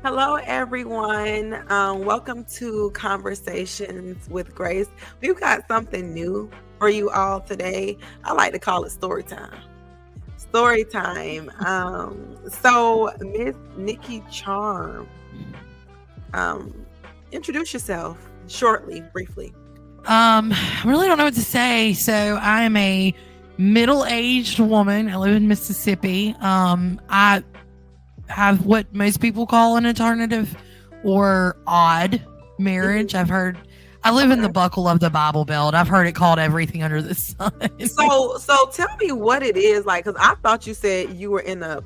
Hello, everyone. Welcome to Conversations with Grace. We've got something new for you all today. I like to call it story time. Story time. So Miss Nikki Charm, um, introduce yourself shortly, briefly. I really don't know what to say. So I am a middle-aged woman. I live in Mississippi. I have what most people call an alternative or odd marriage. I've heard. I live in the buckle of the Bible Belt. I've heard it called everything under the sun. So tell me what it is like, because I thought you said you were in a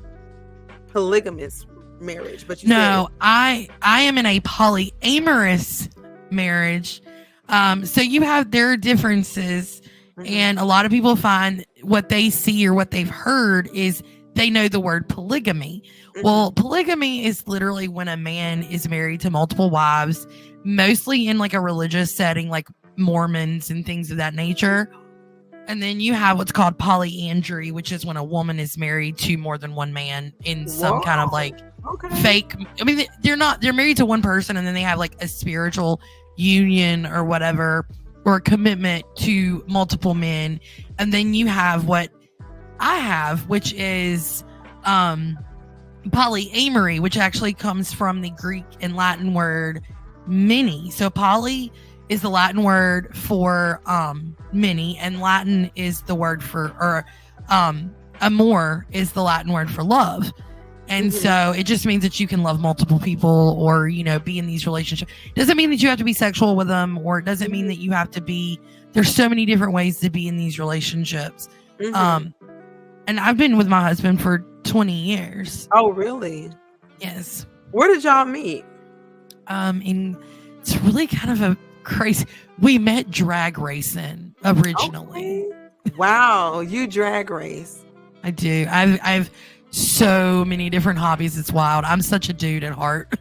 polygamous marriage, but you No, I am in a polyamorous marriage. So there are differences, and a lot of people find what they see or what they've heard is they know the word polygamy. Well, polygamy is literally when a man is married to multiple wives, mostly in like a religious setting, like Mormons and things of that nature. And then you have what's called polyandry, which is when a woman is married to more than one man in some kind of like fake. I mean, they're married to one person, and then they have like a spiritual union or whatever, or a commitment to multiple men. And then you have what I have, which is polyamory, which actually comes from the Greek and Latin word many. So poly is the Latin word for many, and Latin is the word for, or amor is the Latin word for love. And so it just means that you can love multiple people, or, be in these relationships. Doesn't mean that you have to be sexual with them, or it doesn't mean that you have to be, there's so many different ways to be in these relationships. And I've been with my husband for 20 years. Oh, really? Yes. Where did y'all meet? And it's really kind of a crazy, we met drag racing originally. Okay. Wow. You drag race. I do. I've so many different hobbies. It's wild. I'm such a dude at heart.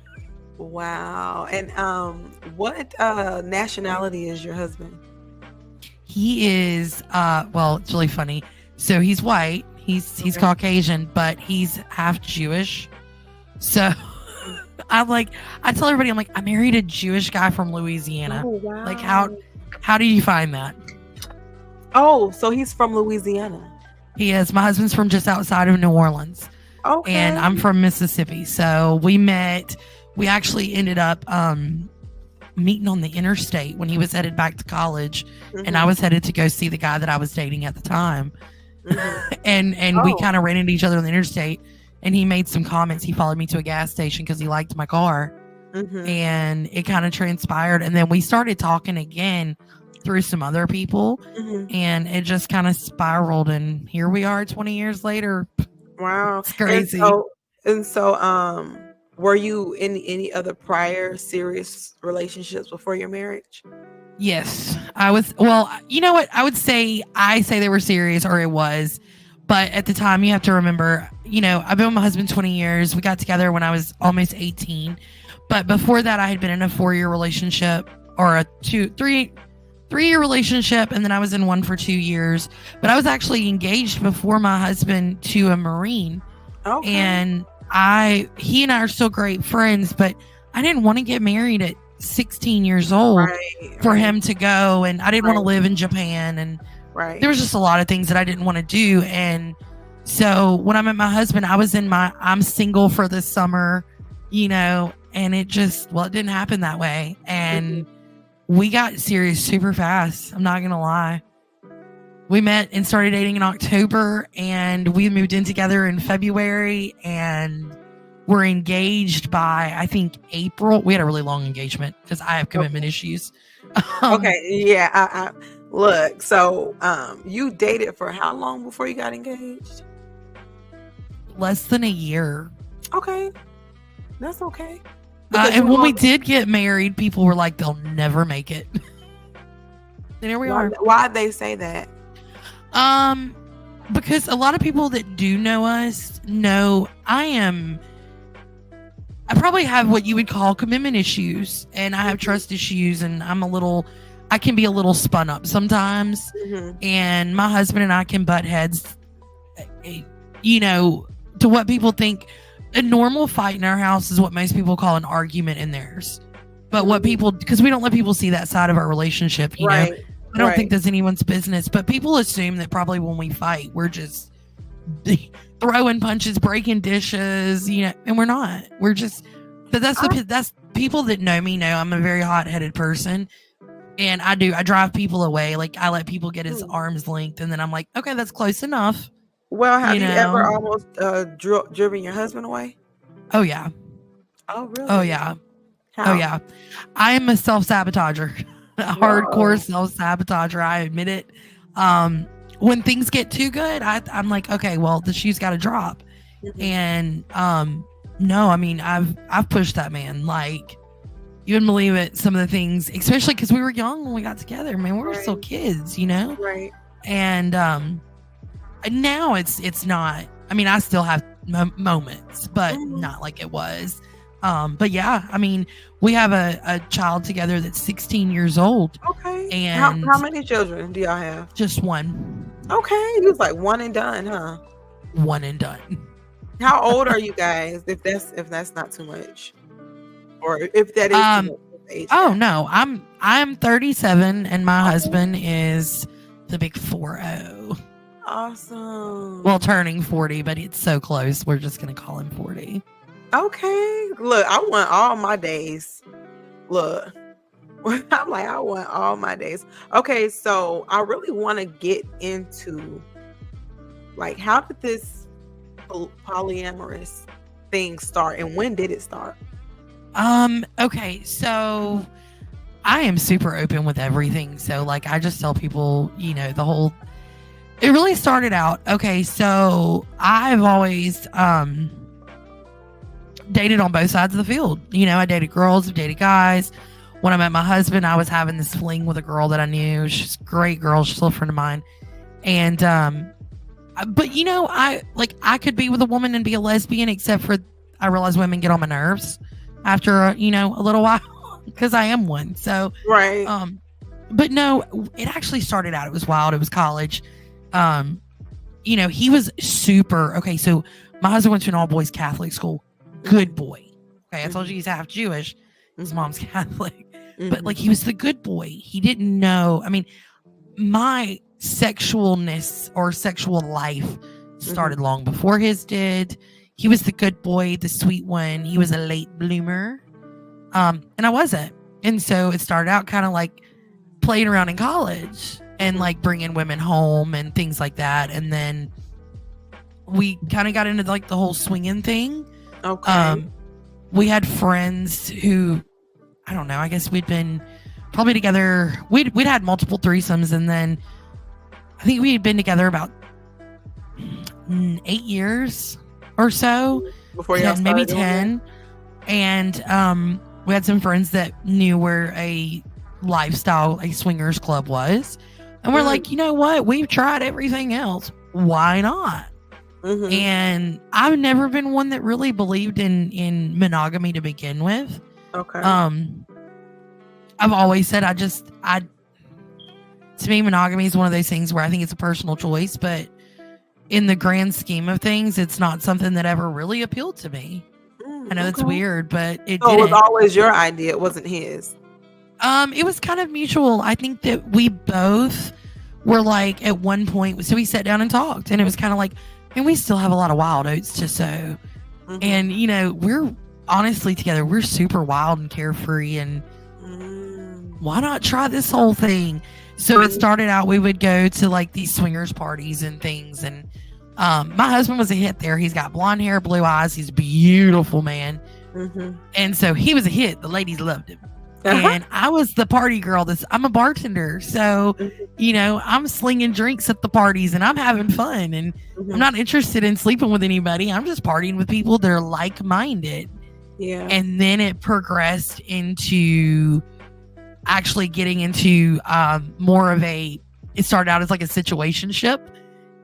Wow. And what nationality is your husband? He is it's really funny. So he's white. He's Caucasian, but he's half Jewish. So I tell everybody, I'm like, I married a Jewish guy from Louisiana. Oh, wow. Like, how do you find that? Oh, so he's from Louisiana. He is. My husband's from just outside of New Orleans. Okay. And I'm from Mississippi. So we actually ended up meeting on the interstate when he was headed back to college, and I was headed to go see the guy that I was dating at the time. and we kind of ran into each other on the interstate, and he made some comments. He followed me to a gas station because he liked my car, and it kind of transpired. And then we started talking again through some other people, and it just kind of spiraled. And here we are 20 years later. Wow. It's crazy. And so, were you in any other prior serious relationships before your marriage? Yes, I was. Well, you know what? I say they were serious, or it was. But at the time, you have to remember, I've been with my husband 20 years. We got together when I was almost 18. But before that, I had been in a 4-year relationship, or a 3-year relationship. And then I was in one for 2 years. But I was actually engaged before my husband to a Marine. Okay. And he and I are still great friends, but I didn't want to get married at 16 years old for him to go, and I didn't want to live in Japan, and there was just a lot of things that I didn't want to do. And so when I met my husband, I was in I'm single for the summer, and it didn't happen that way. And we got serious super fast. I'm not gonna lie. We met and started dating in October, and we moved in together in February, and we're engaged by, I think, April. We had a really long engagement because I have commitment issues. Okay. Yeah. I look, so you dated for how long before you got engaged? Less than a year. Okay. That's okay. And when we did get married, people were like, they'll never make it. And here we are. Why'd they say that? Because a lot of people that do know us know I probably have what you would call commitment issues, and I have trust issues, and I can be a little spun up sometimes. And my husband and I can butt heads, to what people think a normal fight in our house is what most people call an argument in theirs. But what people, because we don't let people see that side of our relationship, you know, I don't think that's anyone's business. But people assume that probably when we fight, we're just throwing punches, breaking dishes, you know, and we're not. We're just, but that's people that know me know I'm a very hot-headed person. And I drive people away. Like, I let people get his arm's length, and then I'm like, okay, that's close enough. Well, have you ever almost driven your husband away? Oh, yeah. Oh, really? Oh, yeah. How? Oh, yeah. I am a self-sabotager. A hardcore self-sabotager. I admit it. When things get too good, I'm like, okay, well, the shoe's got to drop. And no, I mean, I've pushed that man. Like, you wouldn't believe it. Some of the things, especially because we were young when we got together. Man, we were still kids, you know. Right. And now it's not. I mean, I still have moments, but not like it was. But yeah, I mean, we have a child together that's 16 years old. Okay. And how many children do y'all have? Just one. Okay. It was like one and done, huh? One and done. How old are you guys? If that's not too much, or if that is too much age. Oh no, I'm 37, and my husband is the big 40. Awesome. Well, turning 40, but it's so close. We're just gonna call him 40. Okay. Look, I want all my days. Look, I'm like, I want all my days. Okay, so I really want to get into, like, how did this polyamorous thing start, and when did it start? Okay, so I am super open with everything. So, like, I just tell people, you know, it really started out. Okay, so I've always dated on both sides of the field. You know, I dated girls, I've dated guys. When I met my husband, I was having this fling with a girl that I knew. She's a great girl. She's still a friend of mine. And, but you know, I could be with a woman and be a lesbian, except for I realize women get on my nerves after, you know, a little while, because I am one. So, right. But no, it actually started out, it was wild. It was college. You know, he was super, okay. So my husband went to an all boys Catholic school. Good boy. Okay. I told you he's half Jewish. His mom's Catholic, but like, he was the good boy. He didn't know. I mean, my sexualness or sexual life started long before his did. He was the good boy, the sweet one. He was a late bloomer. And I wasn't. And so it started out kind of like playing around in college and like bringing women home and things like that. And then we kind of got into like the whole swinging thing. Okay. We had friends who, I don't know, I guess we'd been probably together. We'd had multiple threesomes, and then I think we had been together about 8 years or so. Before y'all maybe 10. And we had some friends that knew where a swingers club was. And we're like, you know what? We've tried everything else. Why not? And I've never been one that really believed in monogamy to begin with. Okay. I've always said to me, monogamy is one of those things where I think it's a personal choice, but in the grand scheme of things, it's not something that ever really appealed to me. I know it's weird, but it was always your idea. It wasn't his. It was kind of mutual. I think that we both were like, at one point, so we sat down and talked, and it was kind of like, and we still have a lot of wild oats to sow. And, you know, we're honestly together, we're super wild and carefree, and why not try this whole thing? So it started out, we would go to like these swingers parties and things. And my husband was a hit there. He's got blonde hair, blue eyes. He's a beautiful man. And so he was a hit. The ladies loved him. And I was the party girl. I'm a bartender. So, you know, I'm slinging drinks at the parties and I'm having fun. And I'm not interested in sleeping with anybody. I'm just partying with people that are like-minded. Yeah. And then it progressed into actually getting into more of it started out as like a situationship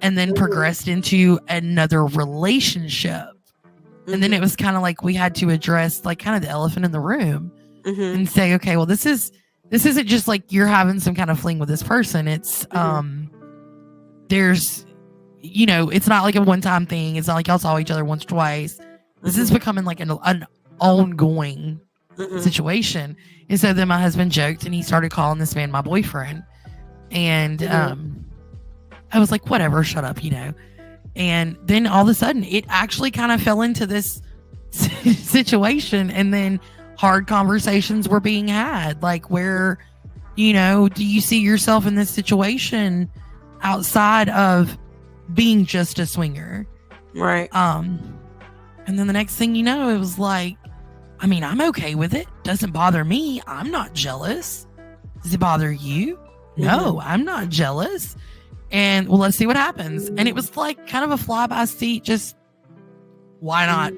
and then progressed into another relationship. And then it was kind of like we had to address like kind of the elephant in the room and say, okay, well, this isn't just like you're having some kind of fling with this person. It's there's, you know, it's not like a one-time thing. It's not like y'all saw each other once or twice. This is becoming like an ongoing situation. And so then my husband joked and he started calling this man my boyfriend. And I was like, whatever, shut up, And then all of a sudden, it actually kind of fell into this situation. And then hard conversations were being had. Like, where, do you see yourself in this situation outside of being just a swinger? Right. And then the next thing you know, it was like, I mean, I'm okay with it. Doesn't bother me. I'm not jealous. Does it bother you? No, I'm not jealous. And well, let's see what happens. And it was like kind of a fly by seat. Just why not?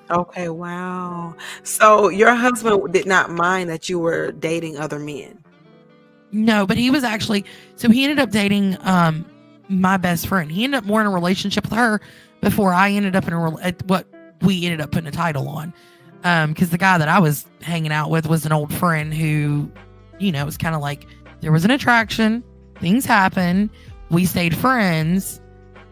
Okay. Wow. So your husband did not mind that you were dating other men? No, but he was actually, so he ended up dating my best friend. He ended up more in a relationship with her before I ended up in what we ended up putting a title on. Because the guy that I was hanging out with was an old friend who, it was kind of like there was an attraction, things happened, we stayed friends,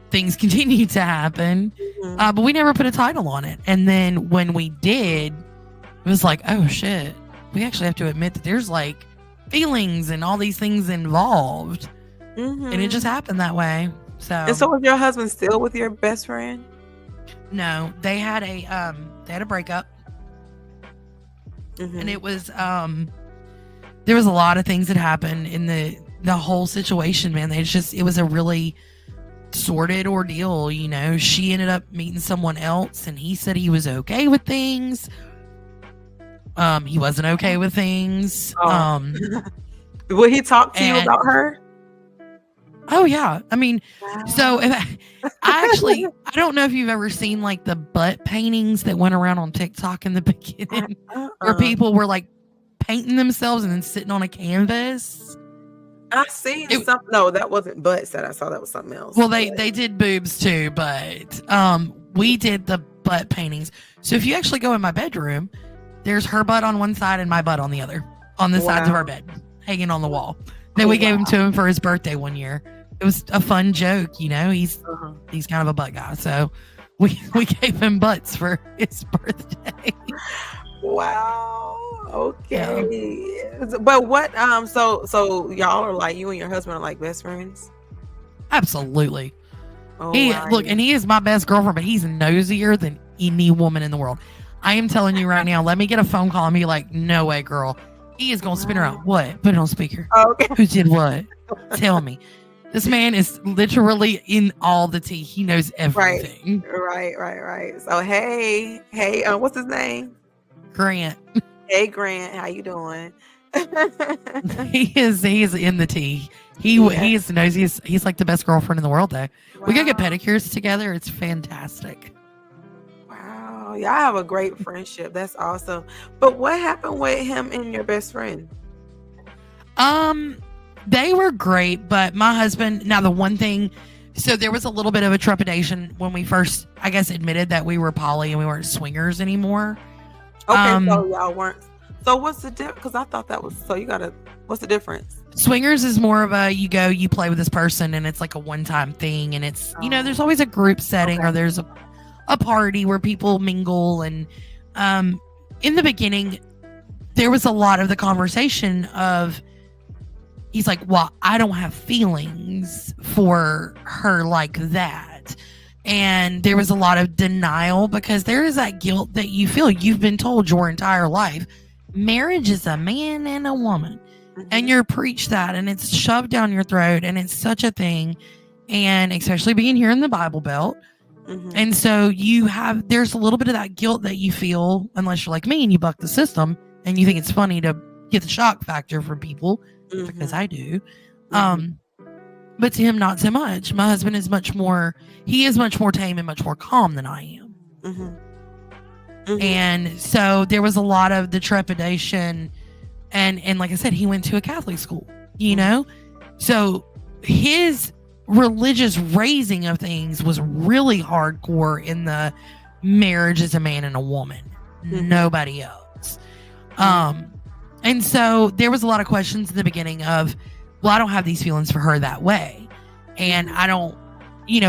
things continued to happen, but we never put a title on it. And then when we did, it was like, oh shit, we actually have to admit that there's like feelings and all these things involved, and it just happened that way. And so was your husband still with your best friend? No, they had a breakup. And it was there was a lot of things that happened in the whole situation, man. It was a really sordid ordeal. She ended up meeting someone else and he said he was okay with things. He wasn't okay with things. Will he talk to you about her? Oh yeah. I mean, so I don't know if you've ever seen like the butt paintings that went around on TikTok in the beginning where people were like painting themselves and then sitting on a canvas. I seen something. No, that wasn't butts that I saw. That was something else. Well, they did boobs too, but we did the butt paintings. So if you actually go in my bedroom, there's her butt on one side and my butt on the other, on the sides of our bed, hanging on the wall. That we gave him to him for his birthday one year. It was a fun joke, He's kind of a butt guy, so we gave him butts for his birthday. Wow. Okay. Yeah. But what? So y'all are like, you and your husband are like best friends? Absolutely. Look, and he is my best girlfriend, but he's nosier than any woman in the world. I am telling you right now. Let me get a phone call and be like, no way, girl. He is gonna spin around. What? Put it on speaker. Okay. Who did what? Tell me. This man is literally in all the tea. He knows everything. Right. So hey, what's his name? Grant. Hey, Grant, how you doing? He is in the tea. He is the nosiest. He's like the best girlfriend in the world, though. Wow. We go get pedicures together. It's fantastic. Wow, y'all have a great friendship. That's awesome. But what happened with him and your best friend? They were great, but my husband, now the one thing, so there was a little bit of a trepidation when we first, I guess, admitted that we were poly and we weren't swingers anymore. Okay, so y'all weren't. So what's the difference? Because I thought that was, what's the difference? Swingers is more of a, you play with this person and it's like a one-time thing. And it's, there's always a group setting or there's a party where people mingle. And in the beginning, there was a lot of the conversation of, he's like, well, I don't have feelings for her like that. And there was a lot of denial because there is that guilt that you feel. You've been told your entire life, marriage is a man and a woman. And you're preached that and it's shoved down your throat and it's such a thing. And especially being here in the Bible Belt. And so there's a little bit of that guilt that you feel, unless you're like me and you buck the system and you think it's funny to get the shock factor for people. Because I do. But to him, not so much. My husband is much more tame and much more calm than I am. And so there was a lot of the trepidation. And like I said, he went to a Catholic school, So his religious raising of things was really hardcore in the marriage as a man and a woman. Nobody else. And so there was a lot of questions in the beginning of, well, I don't have these feelings for her that way. And I don't,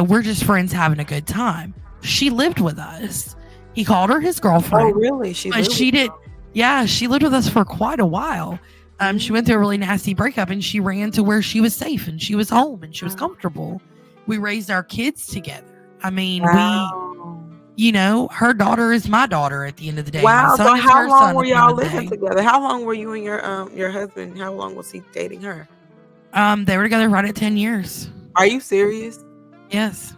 we're just friends having a good time. She lived with us. He called her his Oh, girlfriend. really? But she did. Yeah, she lived with us for quite a while. She went through a really nasty breakup, and she ran to where she was safe and she was home and she was comfortable. We raised our kids together. I mean, her daughter is my daughter at the end of the day. Wow. My son So is how her long son were at the y'all end of the living day. together? How long were you and your husband? How long was he dating her? They were together right at 10 years. Are you serious? Yes.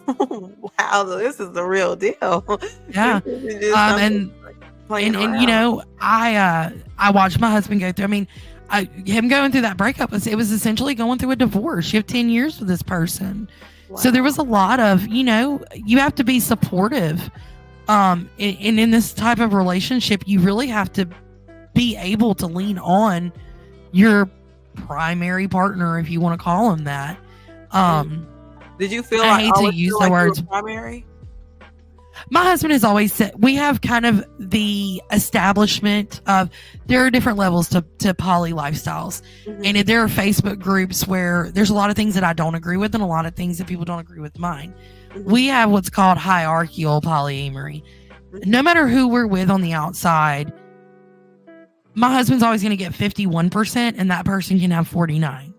Wow, this is the real deal. Yeah. And I watched my husband go through. I mean, him going through that breakup it was essentially going through a divorce. You have 10 years with this person. Wow. So there was a lot of, you have to be supportive. And in this type of relationship, you really have to be able to lean on your primary partner, if you want to call him that. Did you feel I hate to use the words primary? My husband has always said we have kind of the establishment of there are different levels to poly lifestyles. And there are Facebook groups where there's a lot of things that I don't agree with and a lot of things that people don't agree with mine. We have what's called hierarchical polyamory. No matter who we're with on the outside, my husband's always going to get 51% and that person can have 49.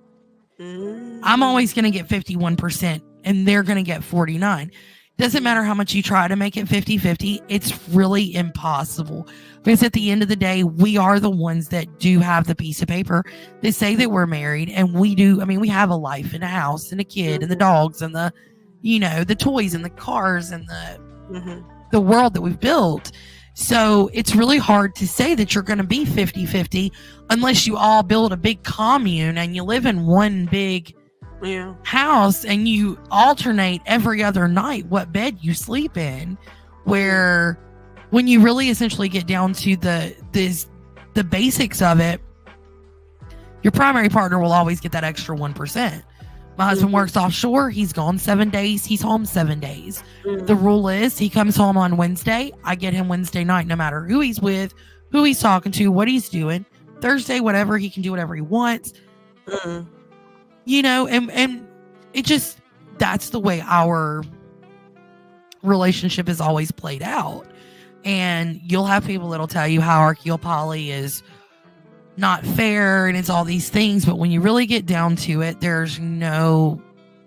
I'm always going to get 51% and they're going to get 49. Doesn't matter how much you try to make it 50-50. It's really impossible because at the end of the day, we are the ones that do have the piece of paper that say that we're married, and we do. I mean, we have a life and a house and a kid and the dogs and the, the toys and the cars and the world that we've built. So it's really hard to say that you're going to be 50-50 unless you all build a big commune and you live in one big house and you alternate every other night what bed you sleep in, where when you really essentially get down to the basics of it, your primary partner will always get that extra 1%. My husband works offshore. He's gone 7 days. He's home 7 days. The rule is he comes home on Wednesday. I get him Wednesday night, no matter who he's with, who he's talking to, what he's doing. Thursday, whatever, he can do whatever he wants. And it just, that's the way our relationship is always played out. And you'll have people that'll tell you hierarchical poly is not fair and it's all these things. But when you really get down to it, there's no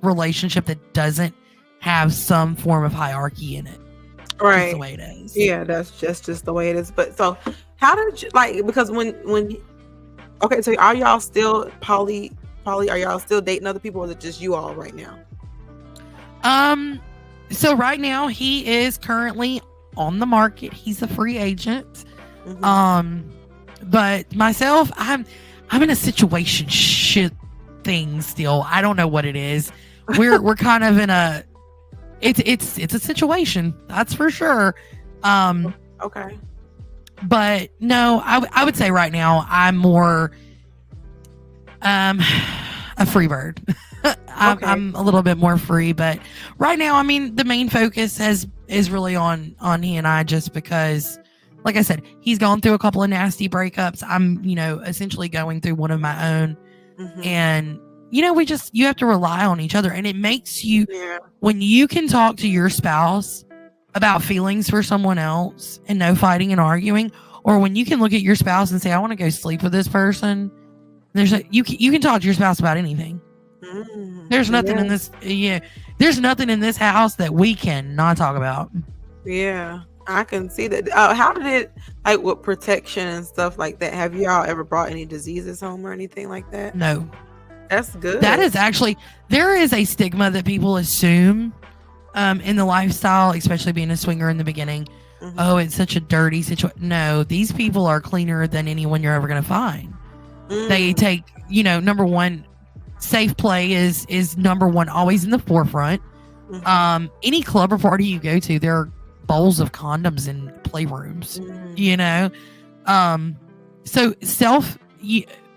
relationship that doesn't have some form of hierarchy in it. Right. That's the way it is. Yeah, that's just the way it is. But so how did you, because okay, so are y'all still poly, are y'all still dating other people, or is it just you all right now? So right now he is currently on the market. He's a free agent. But myself, I'm in a situation shit thing still. I don't know what it is. We're kind of in a it's a situation, that's for sure. Okay. But no, I would say right now I'm more a free bird. I'm a little bit more free, but right now, I mean, the main focus is really on he and I, just because, like I said, he's gone through a couple of nasty breakups. I'm, essentially going through one of my own, and you have to rely on each other, and it makes you when you can talk to your spouse about feelings for someone else and no fighting and arguing, or when you can look at your spouse and say, I want to go sleep with this person. You can talk to your spouse about anything. There's nothing in this. There's nothing in this house that we cannot talk about. Yeah, I can see that. How did it, with protection and stuff like that? Have y'all ever brought any diseases home or anything like that? No. That's good. That is actually, there is a stigma that people assume in the lifestyle, especially being a swinger in the beginning. Oh, it's such a dirty situation. No, these people are cleaner than anyone you're ever going to find. They take, number one, safe play is number one, always in the forefront. Any club or party you go to, there are bowls of condoms in playrooms, so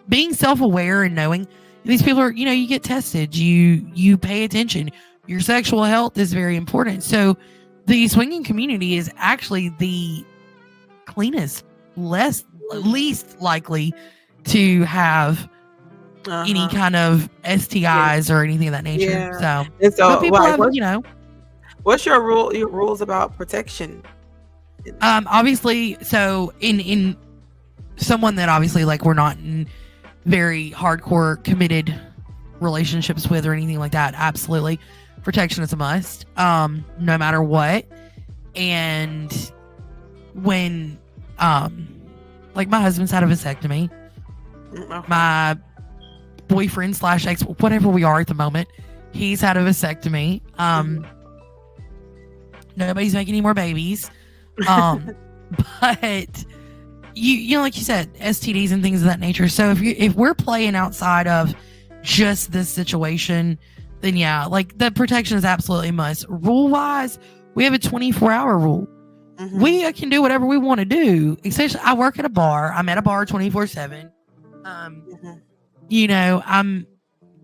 being self-aware and knowing these people are, you get tested, you pay attention, your sexual health is very important. So the swinging community is actually the cleanest, least likely to have any kind of STIs or anything of that nature. So people have, what's your rules about protection? Obviously, so in someone that obviously like we're not in very hardcore committed relationships with or anything like that, absolutely protection is a must, no matter what. And when like my husband's had a vasectomy, my boyfriend / ex, whatever we are at the moment, he's had a vasectomy. Nobody's making any more babies. But you know, like you said, STDs and things of that nature. So if we're playing outside of just this situation, then yeah, like the protection is absolutely a must. Rule wise, we have a 24-hour rule. We can do whatever we want to do. Especially, I work at a bar. I'm at a bar 24/7. You know, I'm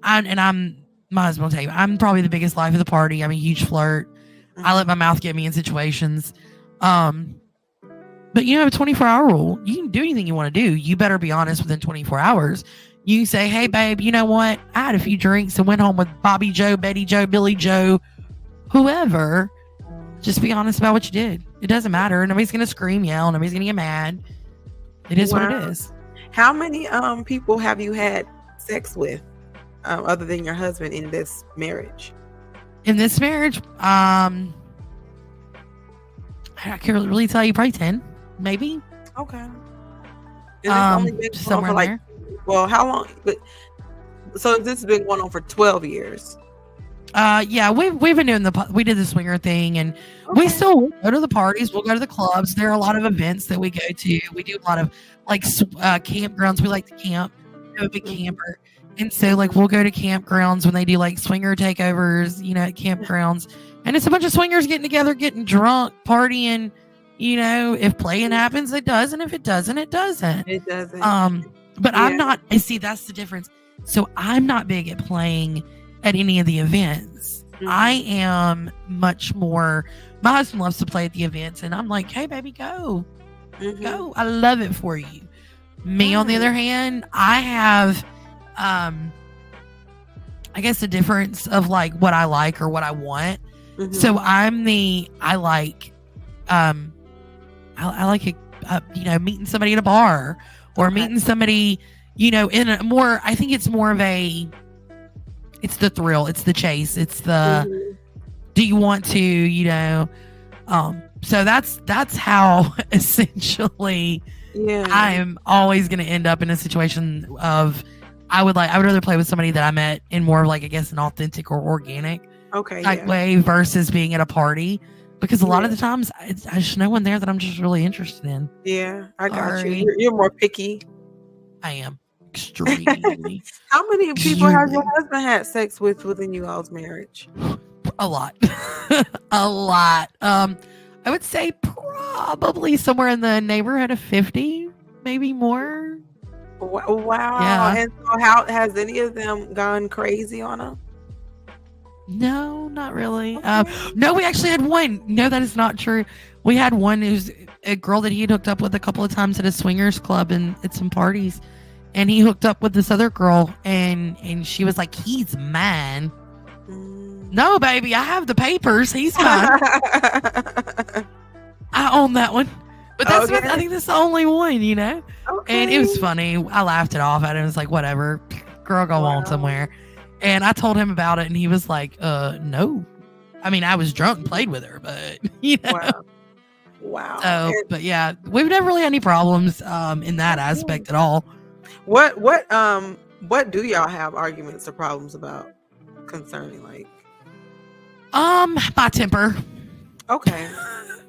my husband will tell you, I'm probably the biggest life of the party. I'm a huge flirt. I let my mouth get me in situations. But you have a 24-hour rule. You can do anything you want to do. You better be honest within 24 hours. You can say, hey, babe, you know what? I had a few drinks and went home with Bobby Joe, Betty Joe, Billy Joe, whoever. Just be honest about what you did. It doesn't matter. Nobody's going to scream, yell. Nobody's going to get mad. It is what it is. How many people have you had sex with other than your husband in this marriage? In this marriage, I can't really tell you, probably 10, maybe. Okay. Only been somewhere for there. Well, how long? So this has been going on for 12 years. Yeah, we've been doing we did the swinger thing, and we still go to the parties. We'll go to the clubs. There are a lot of events that we go to. We do a lot of like campgrounds. We like to camp. I'm a big camper. And so like we'll go to campgrounds when they do like swinger takeovers, you know, at campgrounds. And it's a bunch of swingers getting together, getting drunk, partying. You know, if playing happens, it does. And if it doesn't, it doesn't. It doesn't. But I'm not, I see, that's the difference. So I'm not big at playing at any of the events. I am much more, my husband loves to play at the events. And I'm like, hey, baby, go. Go. I love it for you. Me, on the other hand, I have, I guess the difference of like what I like or what I want. So I like you know, meeting somebody at a bar or meeting somebody, you know, in a more, I think it's more of it's the thrill, it's the chase, it's the, do you want to, you know, so that's how essentially I am always going to end up in a situation of, I would rather play with somebody that I met in more of like, I guess, an authentic or organic type way versus being at a party, because a lot of the times there's no one there that I'm just really interested in. Yeah, I got you. You're more picky. I am extremely. How many people has your husband had sex with within you all's marriage? A lot. A lot. I would say probably somewhere in the neighborhood of 50, maybe more. Wow. Yeah. And so how has any of them gone crazy on him? No, not really. No, we actually had one. No, that is not true. We had one who's a girl that he had hooked up with a couple of times at a swingers club and at some parties. And he hooked up with this other girl and she was like, he's mine. No, baby, I have the papers. He's mine. I own that one. But that's I think that's the only one, you know? And it was funny. I laughed it off at him. It was like, whatever. Girl, go on somewhere. And I told him about it, and he was like, no. I mean, I was drunk and played with her, but, you know. Wow. So, but yeah, we've never really had any problems in that aspect at all. What do y'all have arguments or problems about concerning, like? My temper. Okay.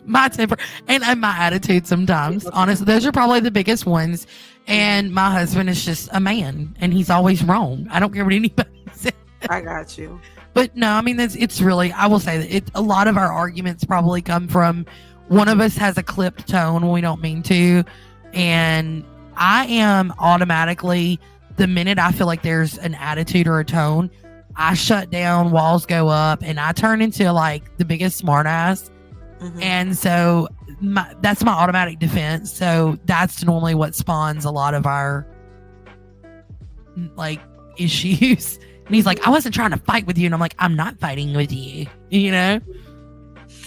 My temper and my attitude sometimes. Honestly, those are probably the biggest ones. And my husband is just a man, and he's always wrong. I don't care what anybody says. I got you. But no, I mean, it's really, I will say that a lot of our arguments probably come from one of us has a clipped tone when we don't mean to. And I am automatically, the minute I feel like there's an attitude or a tone, I shut down, walls go up, and I turn into like the biggest smart ass. And so that's my automatic defense. So that's normally what spawns a lot of our like issues. And he's like, I wasn't trying to fight with you. And I'm like, I'm not fighting with you, you know?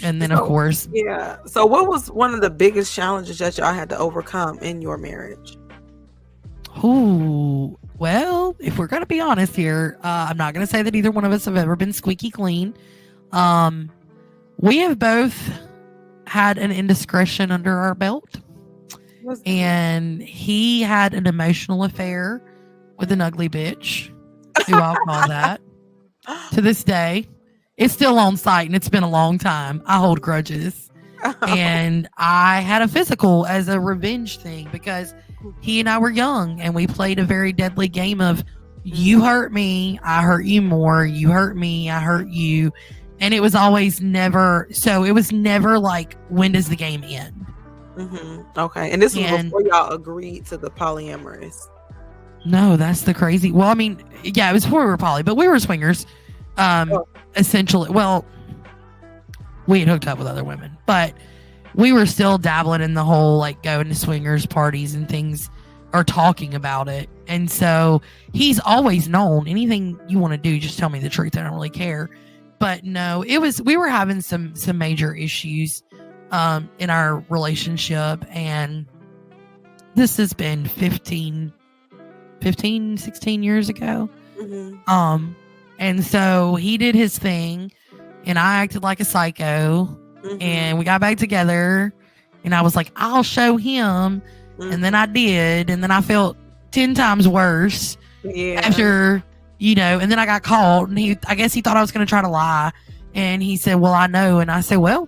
And then, of course, yeah. So what was one of the biggest challenges that y'all had to overcome in your marriage? ooh, well, if we're going to be honest here, I'm not going to say that either one of us have ever been squeaky clean. We have both had an indiscretion under our belt, and he had an emotional affair with an ugly bitch, who I'll call that. To this day, it's still on site, and it's been a long time. I hold grudges. And I had a physical as a revenge thing because he and I were young, and we played a very deadly game of you hurt me, I hurt you more, you hurt me, I hurt you. And it was always never, so it was never like, when does the game end? Okay. And this was before y'all agreed to the polyamorous. No, that's the crazy. Well, I mean, yeah, it was before we were poly, but we were swingers. Essentially, well, we had hooked up with other women, but we were still dabbling in the whole like going to swingers parties and things, or talking about it. And so he's always known, anything you want to do, just tell me the truth. I don't really care. But no, we were having some major issues in our relationship, and this has been 15, 16 years ago. And so he did his thing, and I acted like a psycho, and we got back together, and I was like, I'll show him. And then I did, and then I felt 10 times worse after, and then I got caught, and I guess he thought I was going to try to lie. And he said, well, I know. And I said, well,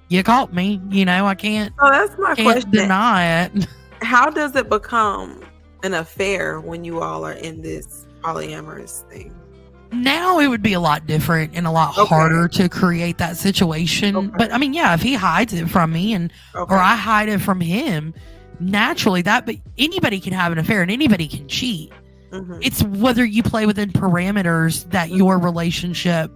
you caught me, I can't, that's my question. Deny it. How does it become an affair when you all are in this polyamorous thing? Now it would be a lot different and a lot harder to create that situation. But I mean, yeah, if he hides it from me or I hide it from him, naturally but anybody can have an affair and anybody can cheat. It's whether you play within parameters that your relationship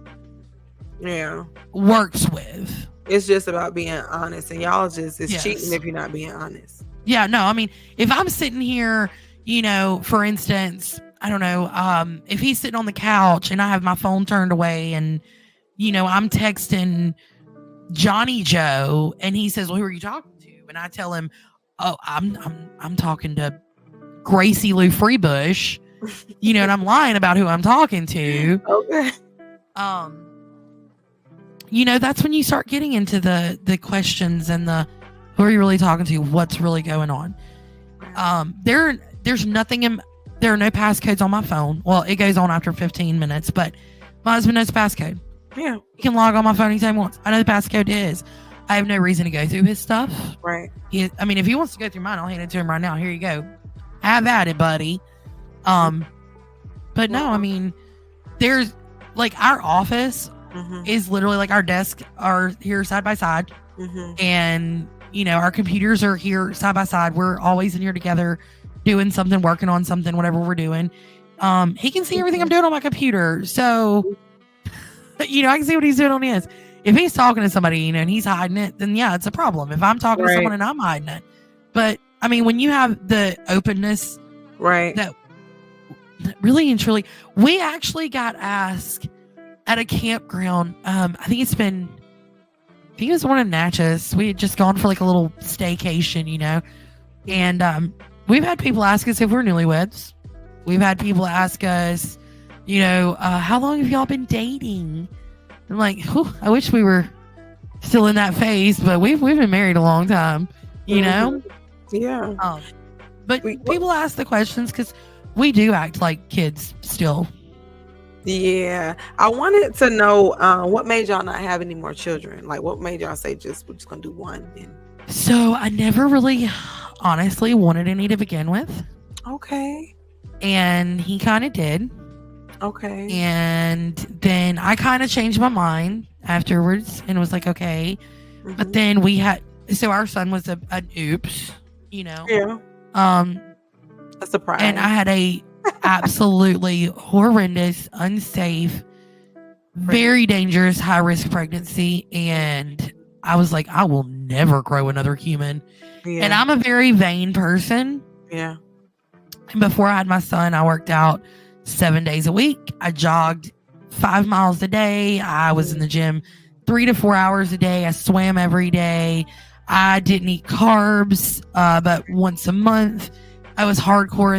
works with. It's just about being honest, and y'all it's cheating if you're not being honest. Yeah, no, I mean, if I'm sitting here, for instance, I don't know, if he's sitting on the couch and I have my phone turned away and, I'm texting Johnny Joe and he says, well, who are you talking to? And I tell him, oh, I'm talking to Gracie Lou Freebush, and I'm lying about who I'm talking to. Okay. That's when you start getting into the questions and who are you really talking to? What's really going on? There's nothing there are no passcodes on my phone. Well, it goes on after 15 minutes, but my husband knows the passcode. Yeah. He can log on my phone anytime he wants. I know the passcode is. I have no reason to go through his stuff. Right. If he wants to go through mine, I'll hand it to him right now. Here you go. Have at it, buddy. But no, there's like our office is literally like our desks are here side by side. And, our computers are here side by side. We're always in here together doing something, working on something, whatever we're doing. He can see everything I'm doing on my computer. So, I can see what he's doing on his. If he's talking to somebody, and he's hiding it, then yeah, it's a problem. If I'm talking to someone and I'm hiding it. But when you have the openness, that really and truly, we actually got asked at a campground. I think it was one in Natchez. We had just gone for like a little staycation, and we've had people ask us if we're newlyweds. We've had people ask us, how long have y'all been dating? I'm like, I wish we were still in that phase, but we've been married a long time, Yeah. But people ask the questions because we do act like kids still. Yeah. I wanted to know what made y'all not have any more children? Like, what made y'all say we're just going to do one? So I never really honestly wanted any to begin with. Okay. And he kind of did. Okay. And then I kind of changed my mind afterwards and was like, okay. But then so our son was an oops, Yeah. A surprise. And I had a absolutely horrendous, unsafe, very dangerous, high risk pregnancy. And I was like, I will never grow another human. Yeah. And I'm a very vain person. Yeah. And before I had my son, I worked out 7 days a week. I jogged 5 miles a day. I was in the gym 3 to 4 hours a day. I swam every day. I didn't eat carbs, but once a month. I was hardcore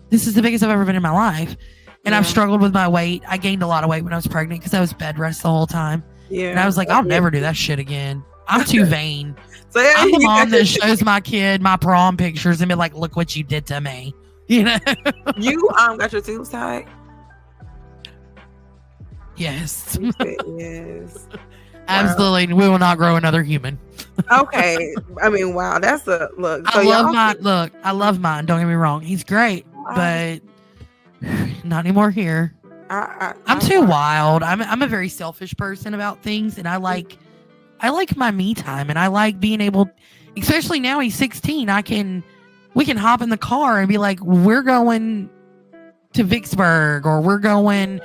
this is the biggest I've ever been in my life. And I've struggled with my weight. I gained a lot of weight when I was pregnant because I was bed rest the whole time. Yeah. And I was like, I'll never do that shit again. I'm too vain. So I'm the mom that shows my kid my prom pictures and be like, look what you did to me. You know? You got your tubes tied? Yes. Yes. Absolutely. Wow. We will not grow another human. Okay. I mean, wow. That's a look. So I love mine. Don't get me wrong. He's great, but not anymore here. I'm too wild. I'm a very selfish person about things, and I like my me time, and I like being able, especially now he's 16. We can hop in the car and be like, we're going to Vicksburg, or we're going,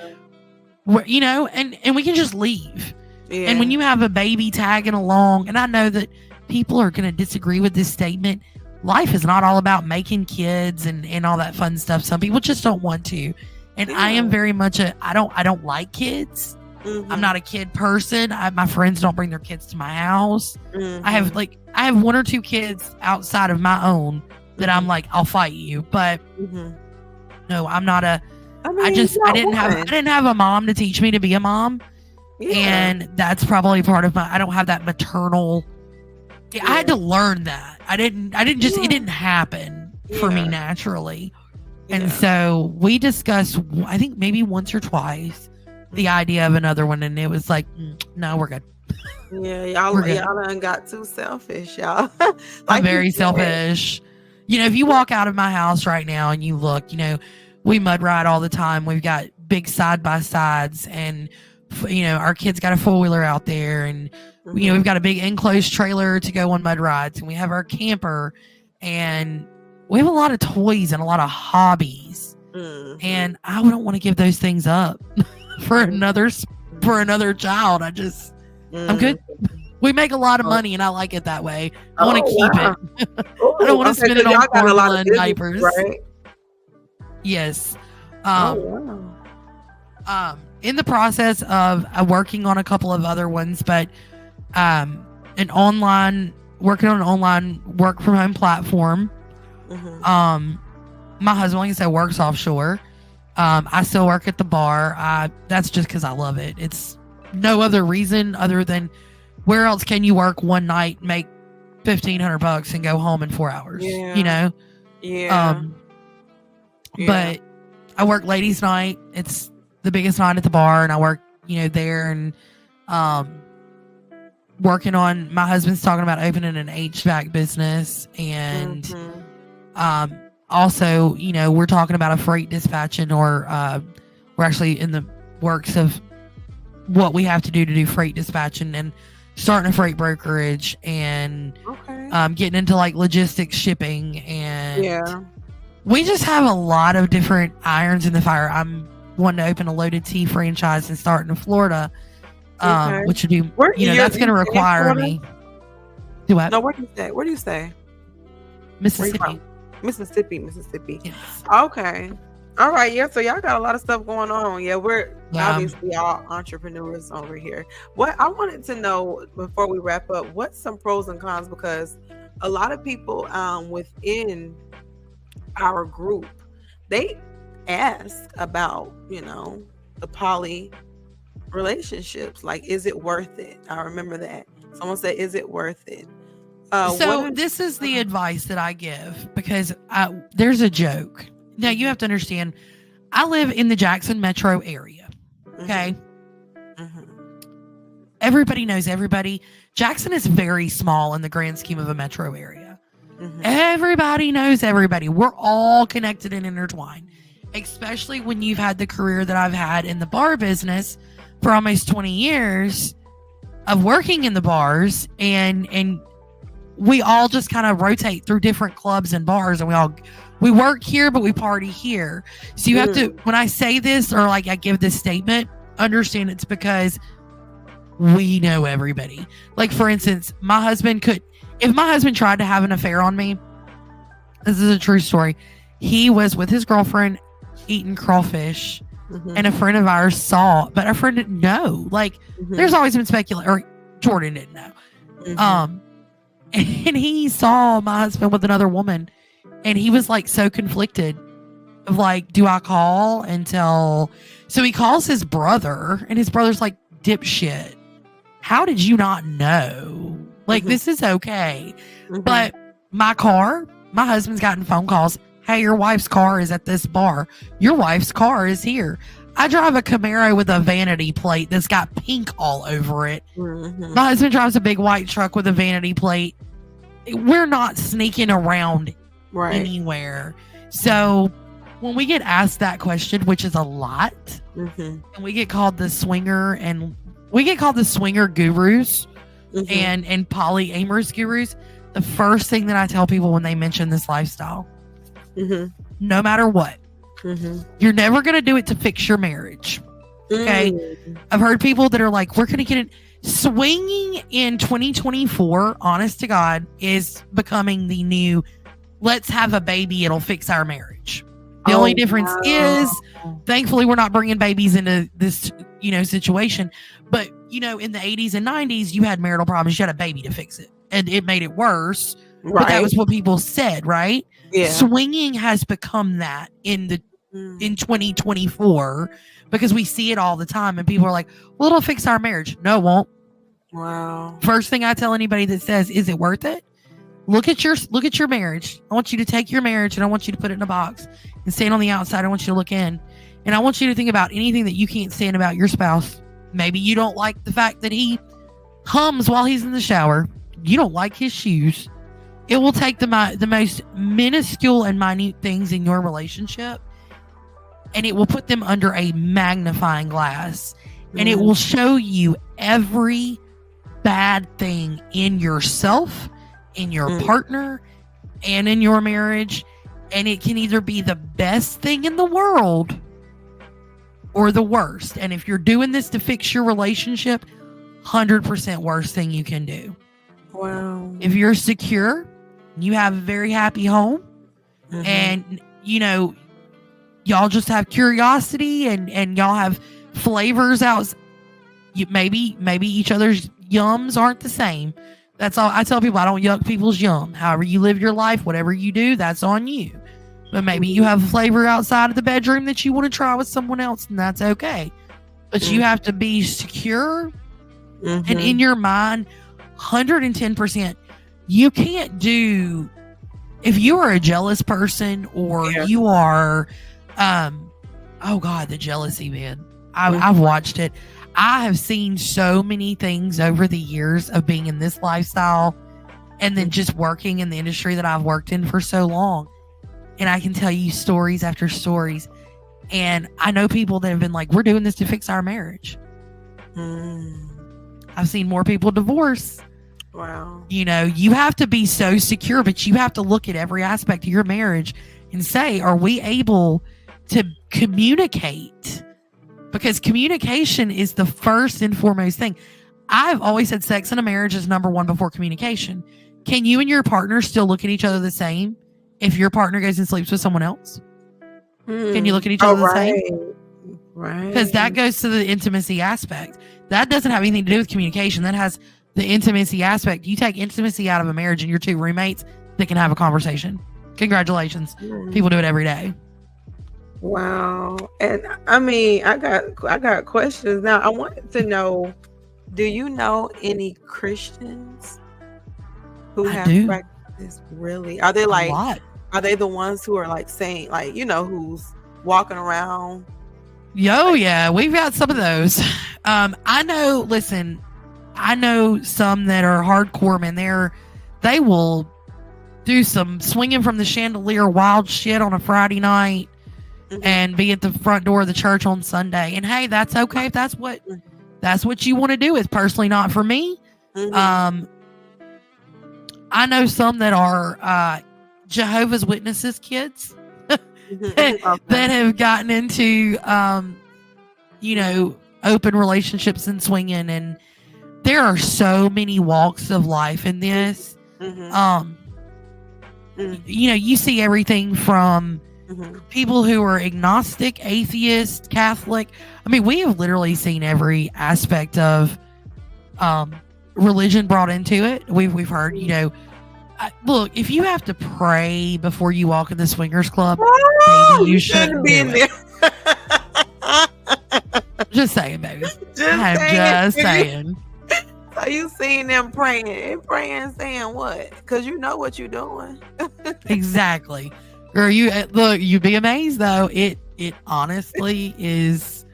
you know, and we can just leave. Yeah. And when you have a baby tagging along, and I know that people are going to disagree with this statement, life is not all about making kids and all that fun stuff. Some people just don't want to. And I am very much I don't like kids. Mm-hmm. I'm not a kid person. My friends don't bring their kids to my house. Mm-hmm. I have 1 or 2 kids outside of my own that I'm like, I'll fight you. But no, I'm not I didn't have a mom to teach me to be a mom. Yeah. And that's probably part of I don't have that maternal. Yeah. I had to learn that. I didn't just, it didn't happen for me naturally. And so we discussed, I think maybe once or twice, the idea of another one. And it was like, no, we're good. Yeah. Y'all done got too selfish, y'all. I'm very selfish. You know, if you walk out of my house right now and you look, you know, we mud ride all the time. We've got big side by sides, and you know, our kids got a 4-wheeler out there, and you know, we've got a big enclosed trailer to go on mud rides, and we have our camper, and we have a lot of toys and a lot of hobbies. And I don't want to give those things up for another child. I'm good. We make a lot of money, and I like it that way. I want to keep it. I don't want to spend it on formula and diapers. Right? Yes. In the process of working on a couple of other ones, but working on an online work from home platform. My husband, like I said, works offshore. I still work at the bar. That's just because I love it. It's no other reason other than where else can you work one night, make $1,500 and go home in 4 hours? Yeah. You know? Yeah. But I work ladies' night. It's the biggest night at the bar, and I work, you know, there, and working on, my husband's talking about opening an HVAC business, and also, you know, we're talking about a freight dispatching, or we're actually in the works of what we have to do freight dispatching, and starting a freight brokerage, and getting into like logistics, shipping, and we just have a lot of different irons in the fire. I'm wanting to open a loaded tea franchise and start in Florida, which would be, you know, that's going to require me. Do what? No, where do you stay? Mississippi. Mississippi. Yes. Okay. All right. Yeah. So y'all got a lot of stuff going on. Yeah. We're obviously all entrepreneurs over here. What I wanted to know before we wrap up, what's some pros and cons? Because a lot of people within our group, they ask about, you know, the poly relationships. Like, is it worth it? I remember that. Someone said, is it worth it? This is the advice that I give, because there's a joke. Now, you have to understand, I live in the Jackson metro area. Okay. Everybody knows everybody. Jackson is very small in the grand scheme of a metro area. Everybody knows everybody. We're all connected and intertwined, especially when you've had the career that I've had in the bar business for almost 20 years of working in the bars, and we all just kind of rotate through different clubs and bars, and we work here, but we party here. So you have to, when I say this, or like I give this statement, understand it's because we know everybody. Like, for instance, if my husband tried to have an affair on me, this is a true story. He was with his girlfriend eating crawfish and a friend of ours saw, but our friend didn't know. Like, there's always been speculation, or Jordan didn't know. And he saw my husband with another woman, and he was like so conflicted of like, do I call and tell? So he calls his brother, and his brother's like, dipshit, how did you not know? Like, this is okay. But my husband's gotten phone calls. Hey, your wife's car is at this bar. Your wife's car is here. I drive a Camaro with a vanity plate that's got pink all over it. My husband drives a big white truck with a vanity plate. We're not sneaking around anywhere. So when we get asked that question, which is a lot, and we get called the swinger gurus and polyamorous gurus, the first thing that I tell people when they mention this lifestyle, no matter what, you're never going to do it to fix your marriage. Okay. I've heard people that are like, we're going to get it. Swinging in 2024, honest to God, is becoming the new, let's have a baby, it'll fix our marriage. The only difference is, thankfully, we're not bringing babies into this, situation. But, in the 80s and 90s, you had marital problems. You had a baby to fix it. And it made it worse. But that was what people said, right? Yeah. Swinging has become that in 2024, because we see it all the time. And people are like, well, it'll fix our marriage. No, it won't. Wow. First thing I tell anybody that says, is it worth it? Look at your marriage. I want you to take your marriage and I want you to put it in a box and stand on the outside. I want you to look in, and I want you to think about anything that you can't stand about your spouse. Maybe you don't like the fact that he hums while he's in the shower. You don't like his shoes. It will take the most minuscule and minute things in your relationship, and it will put them under a magnifying glass, and it will show you every bad thing in yourself, in your partner, and in your marriage. And it can either be the best thing in the world or the worst. And if you're doing this to fix your relationship, 100% worst thing you can do. Wow. If you're secure, you have a very happy home, and y'all just have curiosity and y'all have flavors out. Maybe each other's yums aren't the same. That's all. I tell people, I don't yuck people's yum. However you live your life, whatever you do, that's on you. But maybe you have a flavor outside of the bedroom that you want to try with someone else, and that's okay. But you have to be secure and in your mind, 110%. You can't do, if you are a jealous person or you are, oh God, the jealousy, man. I've watched it. I have seen so many things over the years of being in this lifestyle and then just working in the industry that I've worked in for so long. And I can tell you stories after stories. And I know people that have been like, we're doing this to fix our marriage. I've seen more people divorce. Wow. You have to be so secure, but you have to look at every aspect of your marriage and say, are we able to communicate? Because communication is the first and foremost thing. I've always said sex in a marriage is number one before communication. Can you and your partner still look at each other the same if your partner goes and sleeps with someone else? Can you look at each other the same? Right. Because that goes to the intimacy aspect. That doesn't have anything to do with communication. That has the intimacy aspect. You take intimacy out of a marriage and you're two roommates that can have a conversation. Congratulations. People do it every day. Wow. And I mean, I got questions now. I wanted to know, do you know any Christians who have practiced this? Really? Are they like, are they the ones who are like saying, like, who's walking around? Yeah, we've got some of those. I know some that are hardcore, man. They will do some swinging from the chandelier wild shit on a Friday night and be at the front door of the church on Sunday. And hey, that's okay if that's what you want to do. It's personally not for me. I know some that are Jehovah's Witnesses kids that have gotten into open relationships and swinging, and there are so many walks of life in this. You see everything from people who are agnostic, atheist, Catholic. I mean, we have literally seen every aspect of religion brought into it. We've heard, you know, look, if you have to pray before you walk in the swingers club, maybe you shouldn't be in there. Just saying, baby. Just saying. So you seen them praying, saying what? Because you know what you're doing. Exactly. Girl, you'd be amazed though. It honestly is.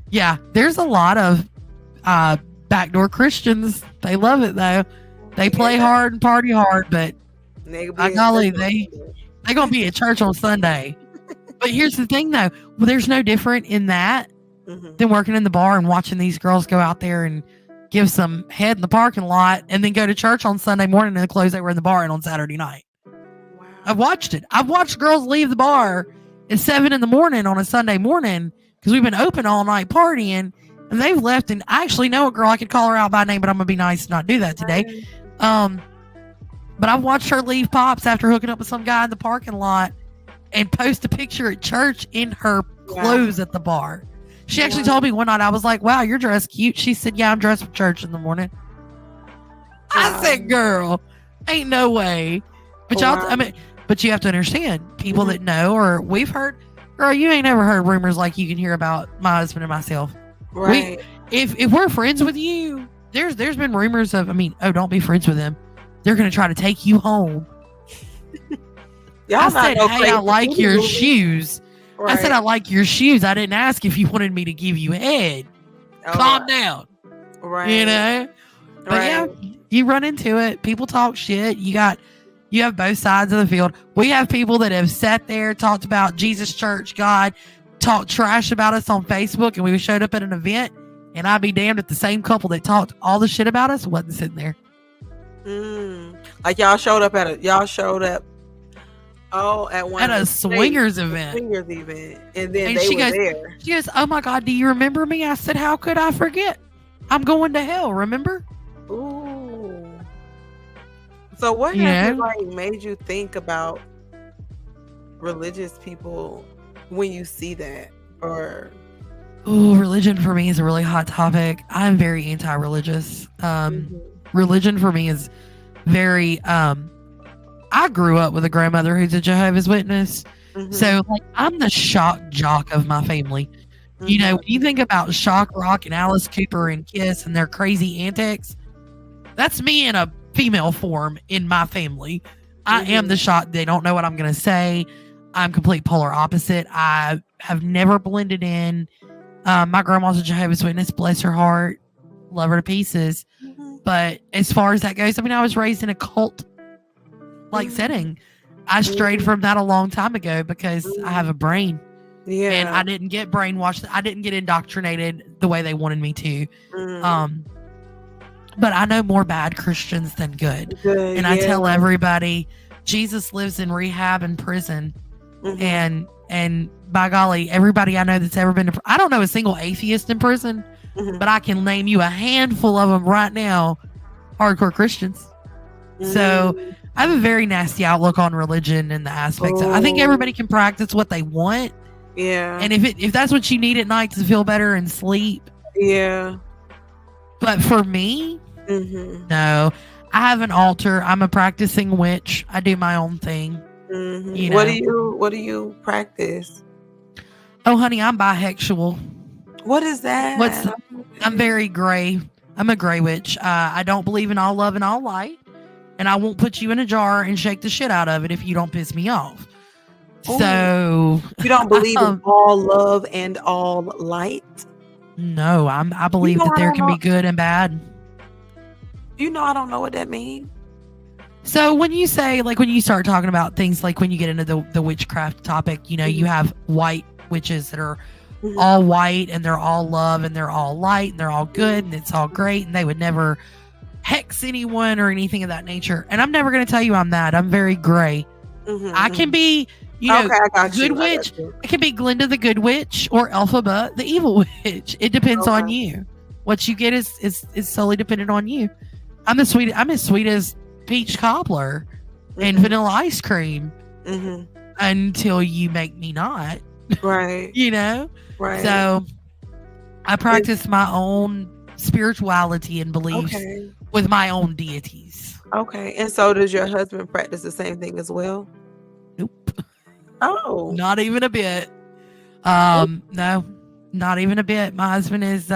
Yeah, there's a lot of backdoor Christians. They love it though. They play hard and party hard, but by golly, they gonna be at church on Sunday. But here's the thing though. Well, there's no different in that than working in the bar and watching these girls go out there and give some head in the parking lot and then go to church on Sunday morning in the clothes they were in the bar and on Saturday night. Wow. I've watched it. I've watched girls leave the bar at 7 a.m. on a Sunday morning because we've been open all night partying, and they've left. And I actually know a girl. I could call her out by name, but I'm gonna be nice and not do that today. But I've watched her leave Pops after hooking up with some guy in the parking lot and post a picture at church in her clothes at the bar. She actually told me one night, I was like, wow, you're dressed cute. She said, yeah, I'm dressed for church in the morning. I said, girl, ain't no way. But but you have to understand, people that know, or we've heard, girl, you ain't ever heard rumors like you can hear about my husband and myself. Right. If we're friends with you, there's been rumors of, don't be friends with them. They're going to try to take you home. I said, hey, I like your shoes. Right. I said, I like your shoes. I didn't ask if you wanted me to give you head. Calm down. Right. You know? But yeah, you run into it. People talk shit. You have both sides of the field. We have people that have sat there, talked about Jesus, church, God, talked trash about us on Facebook, and we showed up at an event, and I'd be damned if the same couple that talked all the shit about us wasn't sitting there. Like y'all showed up at a swingers event. And then they were there. She goes, oh my God, do you remember me? I said, how could I forget? I'm going to hell, remember? Ooh. So what has made you think about religious people when you see that? Or religion for me is a really hot topic. I'm very anti-religious. Religion for me is very I grew up with a grandmother who's a Jehovah's Witness. So like I'm the shock jock of my family. You know, when you think about shock rock and Alice Cooper and Kiss and their crazy antics, that's me in a female form in my family. I am the shock. They don't know what I'm going to say. I'm complete polar opposite. I have never blended in. My grandma's a Jehovah's Witness, bless her heart. Love her to pieces. But as far as that goes, I was raised in a cult like setting. I strayed from that a long time ago because I have a brain. Yeah. And I didn't get brainwashed. I didn't get indoctrinated the way they wanted me to. But I know more bad Christians than good. And I tell everybody, Jesus lives in rehab and prison. And by golly, everybody I know that's ever been to, I don't know a single atheist in prison, but I can name you a handful of them right now, hardcore Christians. So I have a very nasty outlook on religion and the aspects. I think everybody can practice what they want. Yeah. And if that's what you need at night to feel better and sleep. Yeah. But for me, no. I have an altar. I'm a practicing witch. I do my own thing. You know? What do you practice? Oh, honey, I'm bisexual. What is that? I'm very gray. I'm a gray witch. I don't believe in all love and all light. And I won't put you in a jar and shake the shit out of it if you don't piss me off. Ooh. So you don't believe in all love and all light? No, I believe that there can be good and bad. I don't know what that means. So when you say, like, when you start talking about things like when you get into the witchcraft topic, you have white witches that are all white and they're all love and they're all light and they're all good and it's all great and they would never hex anyone or anything of that nature. And I'm never going to tell you I'm that. I'm very gray. I can be, good witch. I can be Glinda the good witch or Elphaba the evil witch. It depends on you. What you get is solely dependent on you. I'm as sweet as peach cobbler and vanilla ice cream. until you make me not. Right. You know? Right. So I practice my own spirituality and beliefs with my own deities. Okay. And so does your husband practice the same thing as well? Nope. Oh. Not even a bit. No, not even a bit. My husband is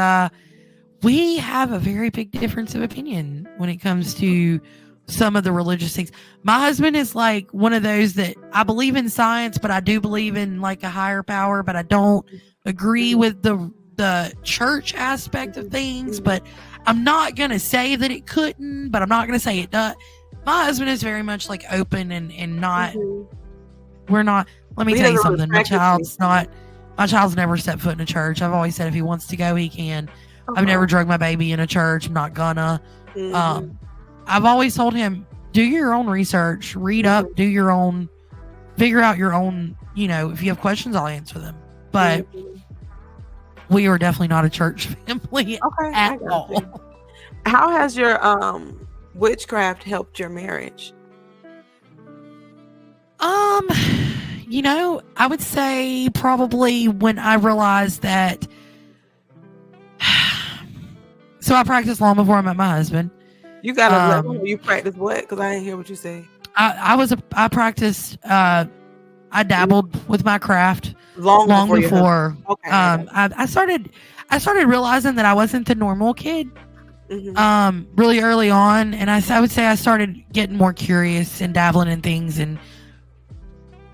we have a very big difference of opinion when it comes to some of the religious things. My husband is like one of those that I believe in science, but I do believe in like a higher power, but I don't agree with the church aspect of things. But I'm not going to say that it couldn't, but I'm not going to say it does. My husband is very much like open and not, we're not, let me tell you something. My child's never stepped foot in a church. I've always said if he wants to go, he can. I've never drugged my baby in a church. I'm not gonna. I've always told him, do your own research, read up, do your own, figure out your own, if you have questions, I'll answer them. But we are definitely not a church family at all. How has your witchcraft helped your marriage? I would say probably when I realized that. So I practiced long before I met my husband. You got to you practice what? Because I didn't hear what you say. I practiced. I dabbled with my craft long before. Okay. I started realizing that I wasn't the normal kid. Really early on, and I would say I started getting more curious and dabbling in things, and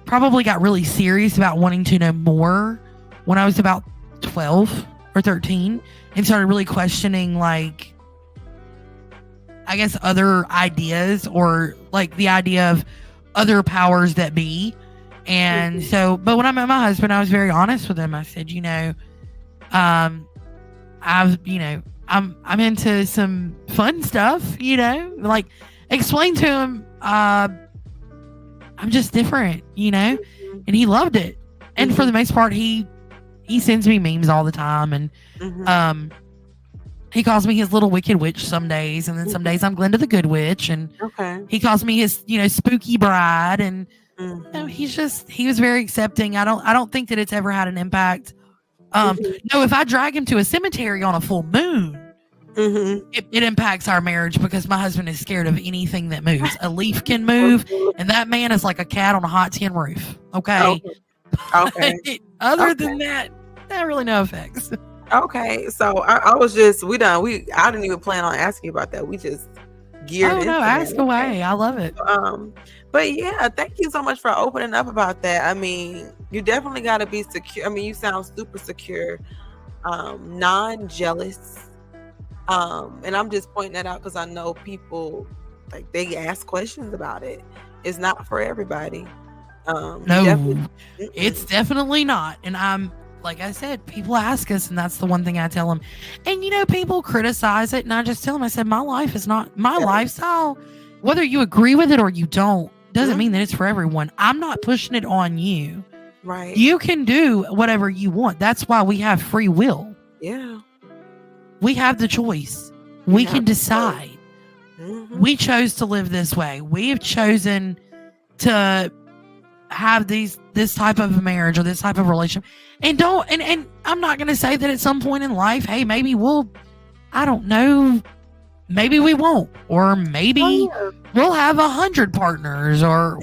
probably got really serious about wanting to know more when I was about 12 or 13, and started really questioning, like, I guess, other ideas, or like the idea of other powers that be. And so, but when I met my husband, I was very honest with him. I said, I'm into some fun stuff, like explain to him, I'm just different, and he loved it. And for the most part, he sends me memes all the time, and he calls me his little wicked witch some days, and then some days I'm Glenda the good witch, and he calls me his spooky bride, and he was very accepting. I don't think that it's ever had an impact. No, if I drag him to a cemetery on a full moon, it impacts our marriage, because my husband is scared of anything that moves. A leaf can move, and that man is like a cat on a hot tin roof. Okay. Other than that, not really no effects. Okay, so I was just I didn't even plan on asking you about that. We just geared into ask away. I love it. But yeah, thank you so much for opening up about that. I mean, you definitely got to be secure. I mean, you sound super secure, non-jealous. And I'm just pointing that out because I know people, like, they ask questions about it. It's not for everybody. No, it's definitely not. And I'm, like I said, people ask us, and that's the one thing I tell them. And people criticize it, and I just tell them, I said, my life is not my lifestyle. Whether you agree with it or you don't, doesn't mean that it's for everyone. I'm not pushing it on you. Right. You can do whatever you want. That's why we have free will. Yeah. We have the choice. We can decide. We chose to live this way. We have chosen to have this type of marriage or this type of relationship. And I'm not going to say that at some point in life, hey, maybe I don't know, maybe we won't, or maybe we'll have 100 partners, or.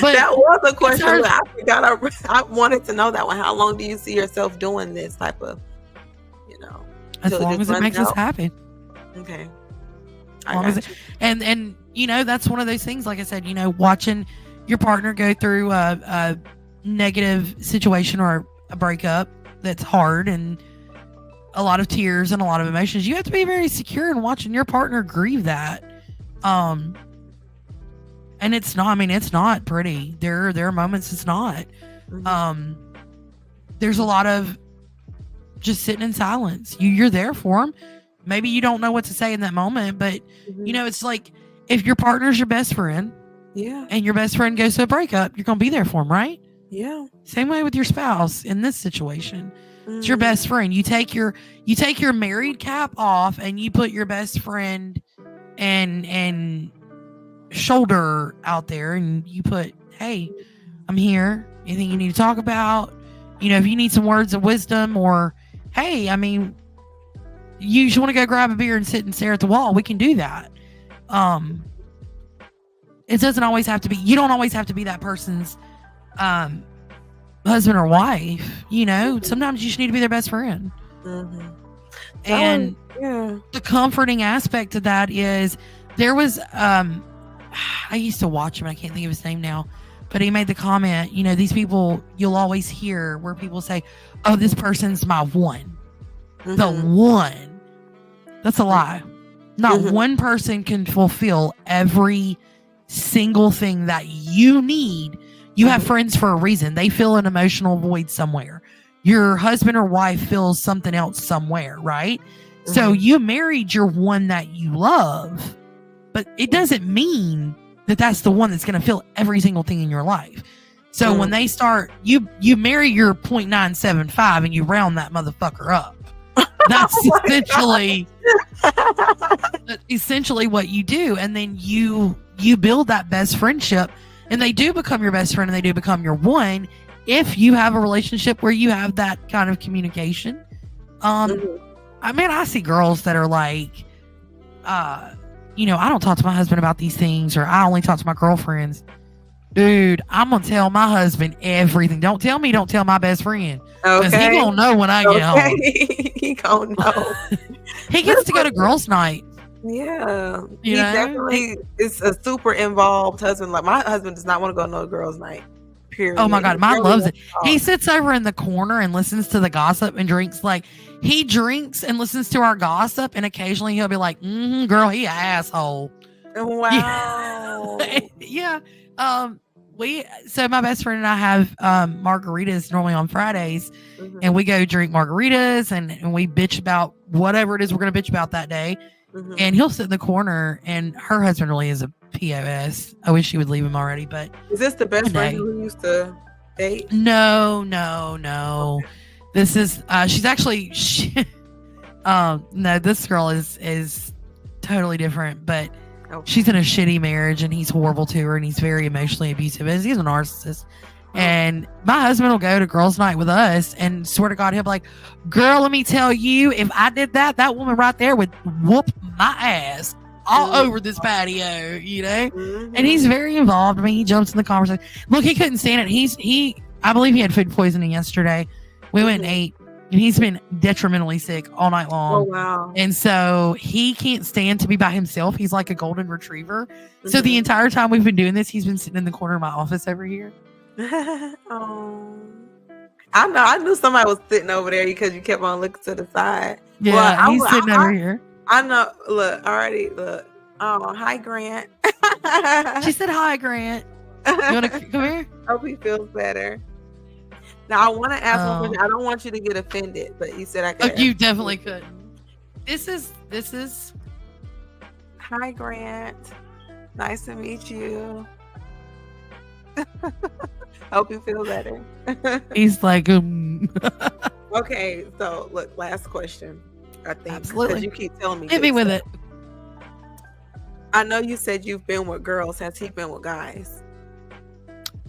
But that was a question. I forgot. I wanted to know that one. How long do you see yourself doing this type of, as long as it makes us happy. Okay. And that's one of those things, like I said, watching your partner go through a negative situation or a breakup that's hard, and a lot of tears and a lot of emotions, you have to be very secure in watching your partner grieve that. And it's not pretty. There are moments it's not. There's a lot of just sitting in silence. You're there for them. Maybe you don't know what to say in that moment, but it's like, if your partner's your best friend, and your best friend goes to a breakup, you're gonna be there for them, right? Yeah. Same way with your spouse in this situation. It's your best friend. You take your married cap off, and you put your best friend and shoulder out there, and you put, hey, I'm here. Anything you need to talk about? If you need some words of wisdom, or hey, you just want to go grab a beer and sit and stare at the wall, we can do that. It doesn't always have to be, you don't always have to be that person's husband or wife. Sometimes you just need to be their best friend. Mm-hmm. And the comforting aspect of that is, there was I used to watch him, I can't think of his name now, but he made the comment, these people, you'll always hear where people say, oh, this person's my one. Mm-hmm. The one. That's a lie. Not one person can fulfill every single thing that you need. You have friends for a reason. They fill an emotional void somewhere. Your husband or wife fills something else somewhere, right? So you married your one that you love, but it doesn't mean that that's the one that's going to fill every single thing in your life. So when they start, you marry your 0.975 and you round that motherfucker up. That's essentially what you do. And then you build that best friendship, and they do become your best friend, and they do become your one if you have a relationship where you have that kind of communication. I see girls that are like, I don't talk to my husband about these things, or I only talk to my girlfriends. Dude, I'm going to tell my husband everything. Don't tell my best friend. Because he going to know when I get home. He going to know. He gets to go to girls' night. Yeah. He definitely is a super involved husband. Like, my husband does not want to go to no girls' night. Period. Oh my God, mine loves it. He sits over in the corner and listens to the gossip and drinks. Like, he drinks and listens to our gossip, and occasionally he'll be like, girl, he an asshole. Wow. Yeah. So my best friend and I have margaritas normally on Fridays, and we go drink margaritas and we bitch about whatever it is we're going to bitch about that day. And he'll sit in the corner, and her husband really is a POS. I wish she would leave him already, but is this the best friend who used to date? No. This is she's actually no, this girl is totally different, but she's in a shitty marriage, and he's horrible to her, and he's very emotionally abusive. He's a narcissist. And my husband will go to girls' night with us, and swear to God, he'll be like, girl, let me tell you, if I did that woman right there would whoop my ass all over this patio, And he's very involved. I mean, he jumps in the conversation. Look, he couldn't stand it. I believe he had food poisoning yesterday. We went and ate, and he's been detrimentally sick all night long. Oh, wow. And so he can't stand to be by himself. He's like a golden retriever. So the entire time we've been doing this, he's been sitting in the corner of my office over here. Oh, I knew somebody was sitting over there because you kept on looking to the side. Yeah, he's sitting over here. I know. Look. Oh, hi, Grant. She said hi, Grant. You want to come here? Hope he feels better. Now, I want to ask one question. I don't want you to get offended, but you said I could. You definitely could. This is. Hi, Grant. Nice to meet you. Hope you feel better. He's like, Okay, so look, last question. I think absolutely. Because you keep telling me. Hit me with it. I know you said you've been with girls. Has he been with guys?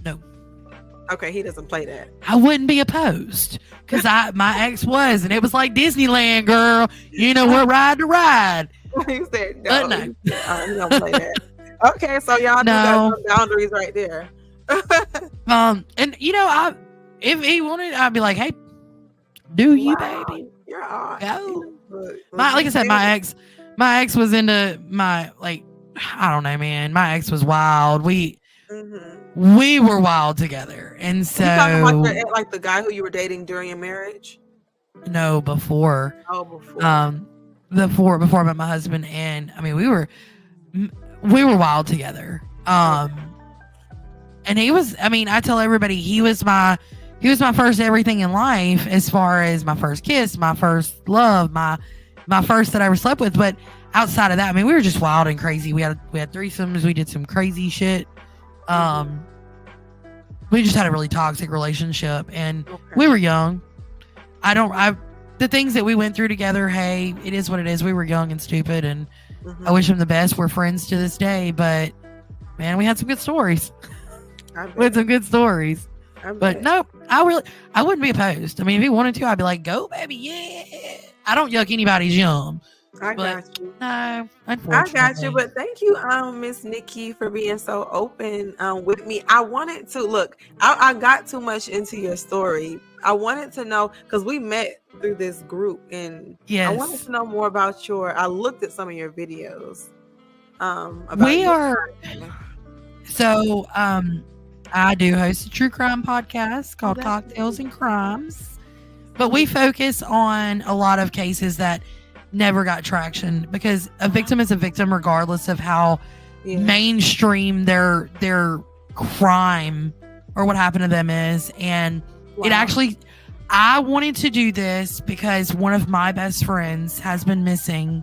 No. Okay, he doesn't play that. I wouldn't be opposed, because my ex was, and it was like Disneyland, girl. We're ride to ride. You said no. He don't play that. Okay, so y'all do got some boundaries right there. And if he wanted, I'd be like, hey, do you, baby? You're on. Go. Like I said, my ex was into I don't know, man. My ex was wild. We were wild together, and so. You talking about like the guy who you were dating during your marriage? No, before. Oh, before. Before I met my husband, and I mean, we were wild together. And he was, I tell everybody, he was my first everything in life, as far as my first kiss, my first love, my first that I ever slept with. But outside of that, we were just wild and crazy. We had threesomes. We did some crazy shit. We just had a really toxic relationship, and we were young. The things that we went through together, hey, it is what it is. We were young and stupid, and I wish him the best. We're friends to this day, but man, we had some good stories. with some good stories. But no, I wouldn't be opposed. I mean, if he wanted to, I'd be like, go, baby, yeah. I don't yuck anybody's yum. I got you. No, unfortunately. I got you. But thank you, Miss Nikki, for being so open with me. I wanted to look. I got too much into your story. I wanted to know because we met through this group, and I wanted to know more about I looked at some of your videos. So I do host a true crime podcast called Cocktails and Crimes, but we focus on a lot of cases that never got traction because a victim is a victim regardless of how mainstream their crime or what happened to them is. And it actually, I wanted to do this because one of my best friends has been missing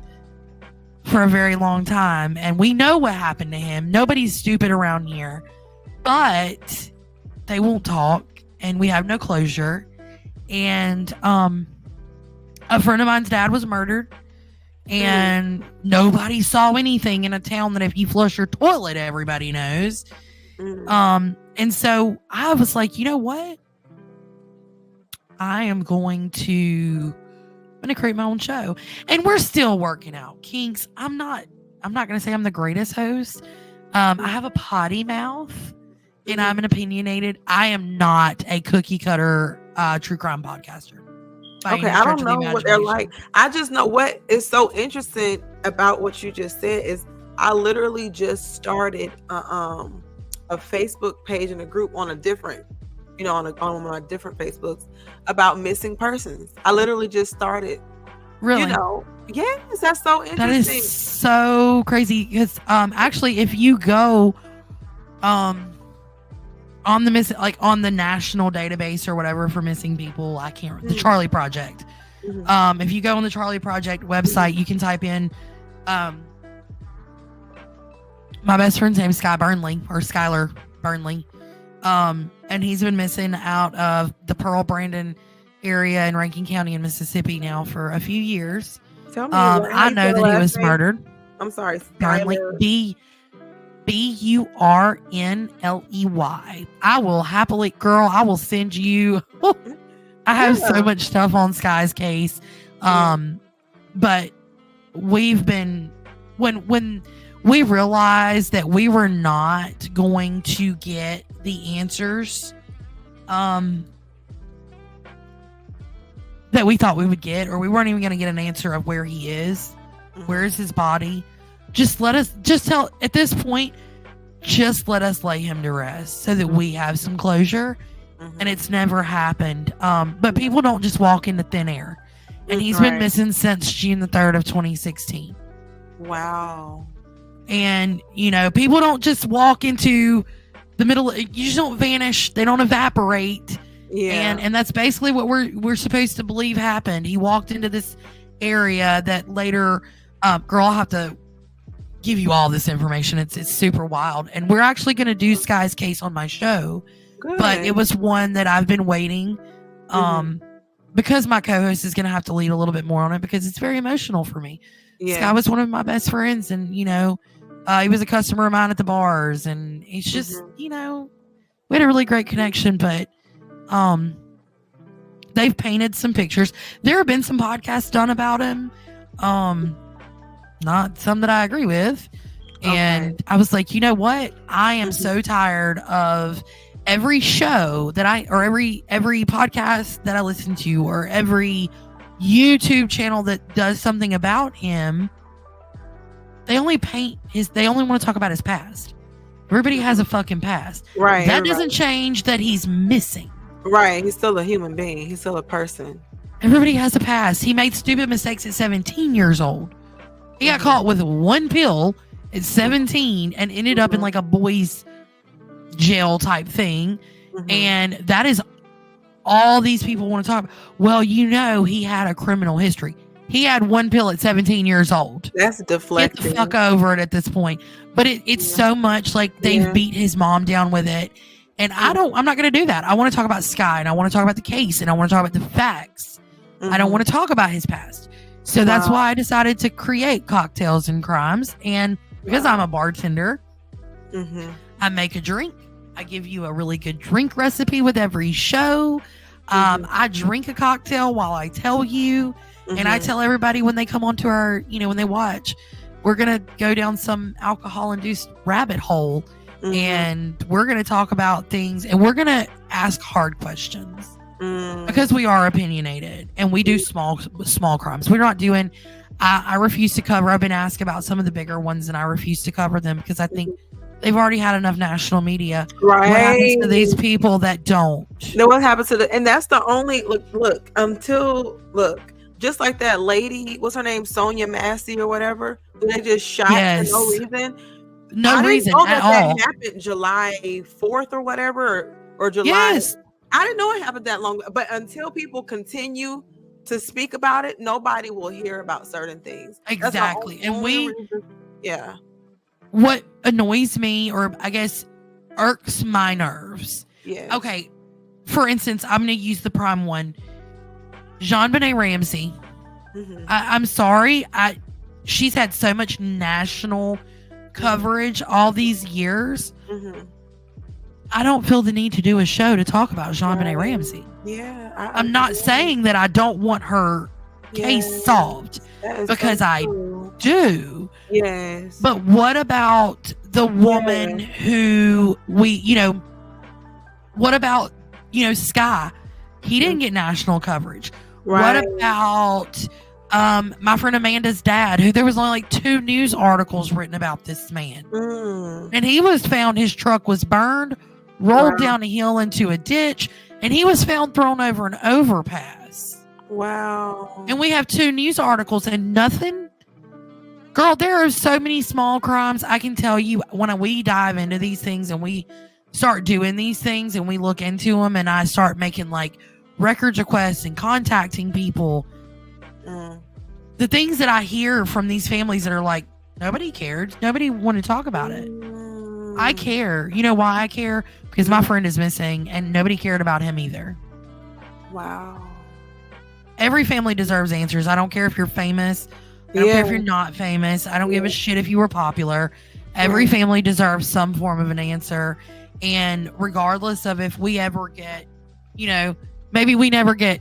for a very long time, and we know what happened to him. Nobody's stupid around here, but they won't talk, and we have no closure. And a friend of mine's dad was murdered, and nobody saw anything in a town that if you flush your toilet, everybody knows. And so I was like, you know what? I'm going to create my own show, and we're still working out kinks. I'm not going to say I'm the greatest host. I have a potty mouth, and I'm an opinionated. I am not a cookie cutter true crime podcaster. Okay, I don't know what they're like. I just know what is so interesting about what you just said is I literally just started a Facebook page and a group on a different, on my different Facebooks about missing persons. I literally just started. Really? Yes, that's so interesting. That is so crazy because actually, if you go on the national database or whatever for missing people, the Charlie Project. If you go on the Charlie Project website, you can type in my best friend's name is Skylar Burnley. And he's been missing out of the Pearl Brandon area in Rankin County in Mississippi now for a few years. Tell me I know that he was murdered. I'm sorry, Burnley. Burnley. I will happily, girl, I will send you. I have so much stuff on Sky's case. But we've been, when we realized that we were not going to get the answers that we thought we would get, or we weren't even going to get an answer of where he is, where is his body. At this point, just let us lay him to rest so that we have some closure. And it's never happened. But people don't just walk into thin air. And he's been missing since June the 3rd of 2016. Wow. And, people don't just walk into the middle. You just don't vanish. They don't evaporate. Yeah. And that's basically what we're supposed to believe happened. He walked into this area that later, girl, I'll have to give you all this information. It's super wild. And we're actually going to do Sky's case on my show. Good. But it was one that I've been waiting because my co-host is going to have to lead a little bit more on it because it's very emotional for me. Yeah. Sky was one of my best friends, and he was a customer of mine at the bars, and it's just we had a really great connection. But they've painted some pictures. There have been some podcasts done about him, not some that I agree with. And I was like, you know what? I am so tired of every show that every podcast that I listen to, or every YouTube channel that does something about him. They only want to talk about his past. Everybody has a fucking past. Right. That doesn't change that he's missing. Right. He's still a human being. He's still a person. Everybody has a past. He made stupid mistakes at 17 years old. He got caught with one pill at 17 and ended up in like a boys' jail type thing. And that is all these people want to talk about. Well, he had a criminal history. He had one pill at 17 years old. That's deflecting. Get the fuck over it at this point. But it's so much like they've beat his mom down with it. And I'm not going to do that. I want to talk about Sky, and I want to talk about the case, and I want to talk about the facts. I don't want to talk about his past. So that's why I decided to create Cocktails and Crimes. And because I'm a bartender, I make a drink. I give you a really good drink recipe with every show. I drink a cocktail while I tell you. And I tell everybody when they come onto our, when they watch, we're going to go down some alcohol-induced rabbit hole. And we're going to talk about things. And we're going to ask hard questions. Because we are opinionated. And we do small crimes. We're not doing... I refuse to cover. I've been asked about some of the bigger ones, and I refuse to cover them because I think they've already had enough national media. Right. What happens to these people that don't? No, what happens to and that's the only look just like that lady, what's her name, Sonia Massey or whatever, who they just shot for no reason. No reason at all. That happened July 4th or whatever, or July. Yes. I didn't know it happened that long, but until people continue to speak about it, nobody will hear about certain things. Exactly. And what annoys me, or I guess irks my nerves. Yeah. Okay. For instance, I'm going to use the prime one. JonBenet Ramsey. I'm sorry. She's had so much national coverage all these years. I don't feel the need to do a show to talk about JonBenet Ramsey. Yeah. I'm not saying that I don't want her case solved, because I do. Yes. But what about the woman who what about, Sky? He didn't get national coverage. Right. What about my friend Amanda's dad, who there was only like 2 news articles written about this man. And he was found, his truck was burned, rolled down a hill into a ditch, and he was found thrown over an overpass. Wow. And we have 2 news articles and nothing. Girl, there are so many small crimes. I can tell you, when we dive into these things and we start doing these things and we look into them, and I start making like records requests and contacting people, the things that I hear from these families that are like, nobody cared. Nobody wanted to talk about it. I care. You know why I care? Because my friend is missing and nobody cared about him either. Wow. Every family deserves answers. I don't care if you're famous. I don't care if you're not famous. I don't give a shit if you were popular. Every family deserves some form of an answer. And regardless of if we ever get, maybe we never get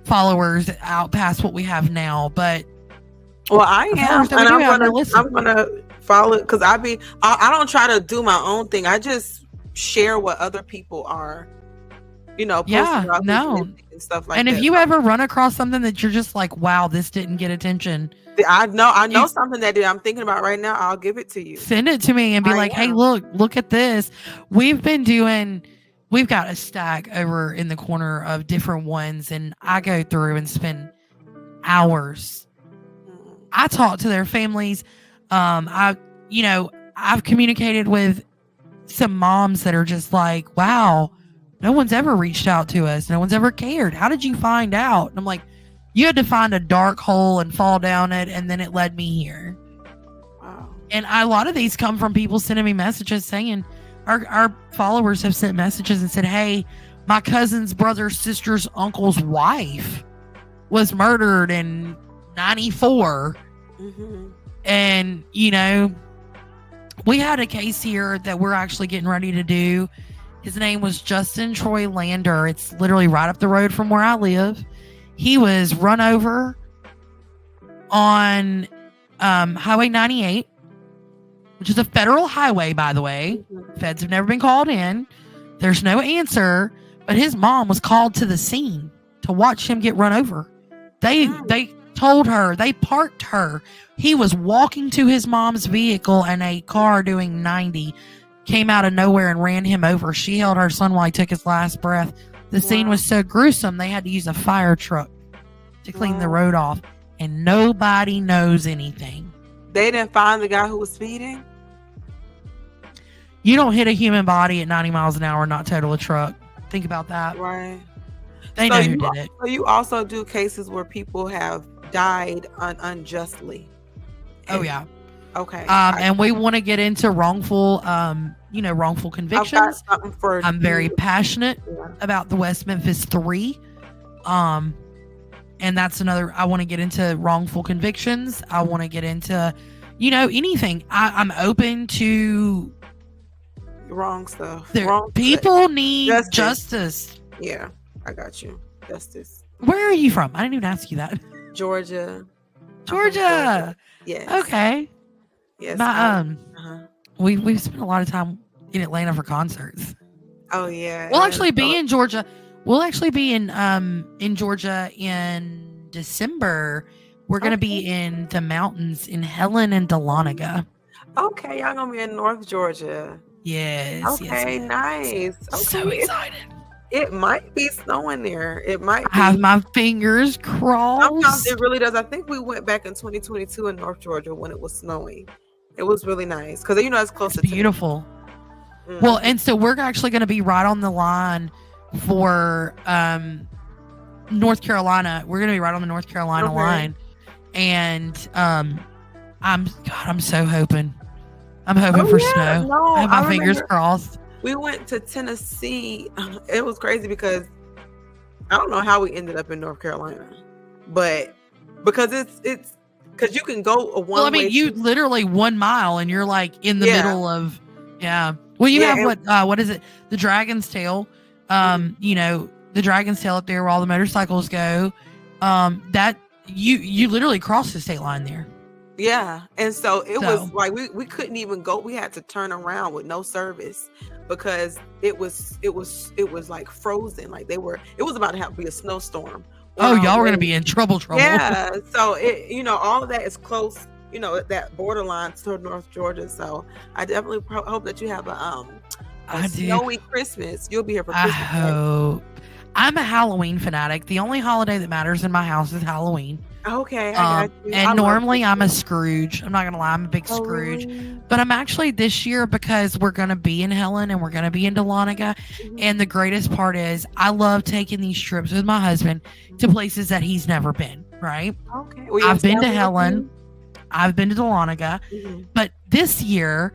followers out past what we have now, but I am, and I'm gonna follow, because I don't try to do my own thing. I just share what other people are, posting about and stuff like that. And if you ever run across something that you're just like, wow, this didn't get attention, I know something that I'm thinking about right now, I'll give it to you. Send it to me and be hey, look at this. We've got a stack over in the corner of different ones, and I go through and spend hours. I talk to their families. I've communicated with some moms that are just like, wow, no one's ever reached out to us. No one's ever cared. How did you find out? And I'm like, you had to find a dark hole and fall down it, and then it led me here. Wow. And a lot of these come from people sending me messages saying, our followers have sent messages and said, hey, my cousin's brother's sister's uncle's wife was murdered in 94. And, we had a case here that we're actually getting ready to do. His name was Justin Troy Lander. It's literally right up the road from where I live. He was run over on Highway 98, which is a federal highway, by the way. Feds have never been called in. There's no answer, but his mom was called to the scene to watch him get run over. They told her, they parked her. He was walking to his mom's vehicle, and a car doing 90 came out of nowhere and ran him over. She held her son while he took his last breath. The scene was so gruesome, they had to use a fire truck to clean the road off, and nobody knows anything. They didn't find the guy who was speeding? You don't hit a human body at 90 miles an hour and not total a truck. Think about that. Right. They know who did it. So you also do cases where people have died unjustly. Oh, yeah. Okay. And we want to get into wrongful convictions. I'm very passionate about the West Memphis 3. And that's another, I want to get into wrongful convictions. I want to get into, anything. I'm open to wrong stuff. There, Wrong people need Justice. justice. Yeah, I got you. Justice. Where are you from? I didn't even ask you that. Georgia. Georgia. Yes. Okay. Yes. We've spent a lot of time in Atlanta for concerts. Oh yeah. We'll actually be in Georgia. We'll actually be in Georgia in December. We're gonna be in the mountains in Helen and Dahlonega. Okay, y'all gonna be in North Georgia. Yes. Okay, yes. nice. Okay. So excited. It might be snowing there. It might be. I have my fingers crossed. Sometimes it really does. I think we went back in 2022 in North Georgia when it was snowing. It was really nice because it's close to beautiful. Well, and so we're actually going to be right on the line for North Carolina. We're going to be right on the North Carolina line, and I'm so hoping. I'm hoping for snow. No, I have my fingers crossed. We went to Tennessee. It was crazy because I don't know how we ended up in North Carolina, but because it's because you can go a one. Well, I mean, you literally 1 mile and you're like in the middle of Well, you have what is it? The Dragon's Tail. The Dragon's Tail up there where all the motorcycles go. That you literally cross the state line there. Yeah, and so it was like we couldn't even go. We had to turn around with no service because it was like frozen. Like it was about to be a snowstorm. Oh, y'all were gonna be in trouble. Yeah, so all of that is close. That borderline to North Georgia. So I definitely hope that you have a snowy Christmas. You'll be here for Christmas. I hope. I'm a Halloween fanatic. The only holiday that matters in my house is Halloween. Okay, I got you. And normally I'm a Scrooge. I'm not gonna lie, I'm a big Scrooge. Really? But I'm actually this year because we're gonna be in Helen and we're gonna be in Dahlonega. And the greatest part is I love taking these trips with my husband to places that he's never been. Right? Okay. I've been to Helen. I've been to Dahlonega. But this year,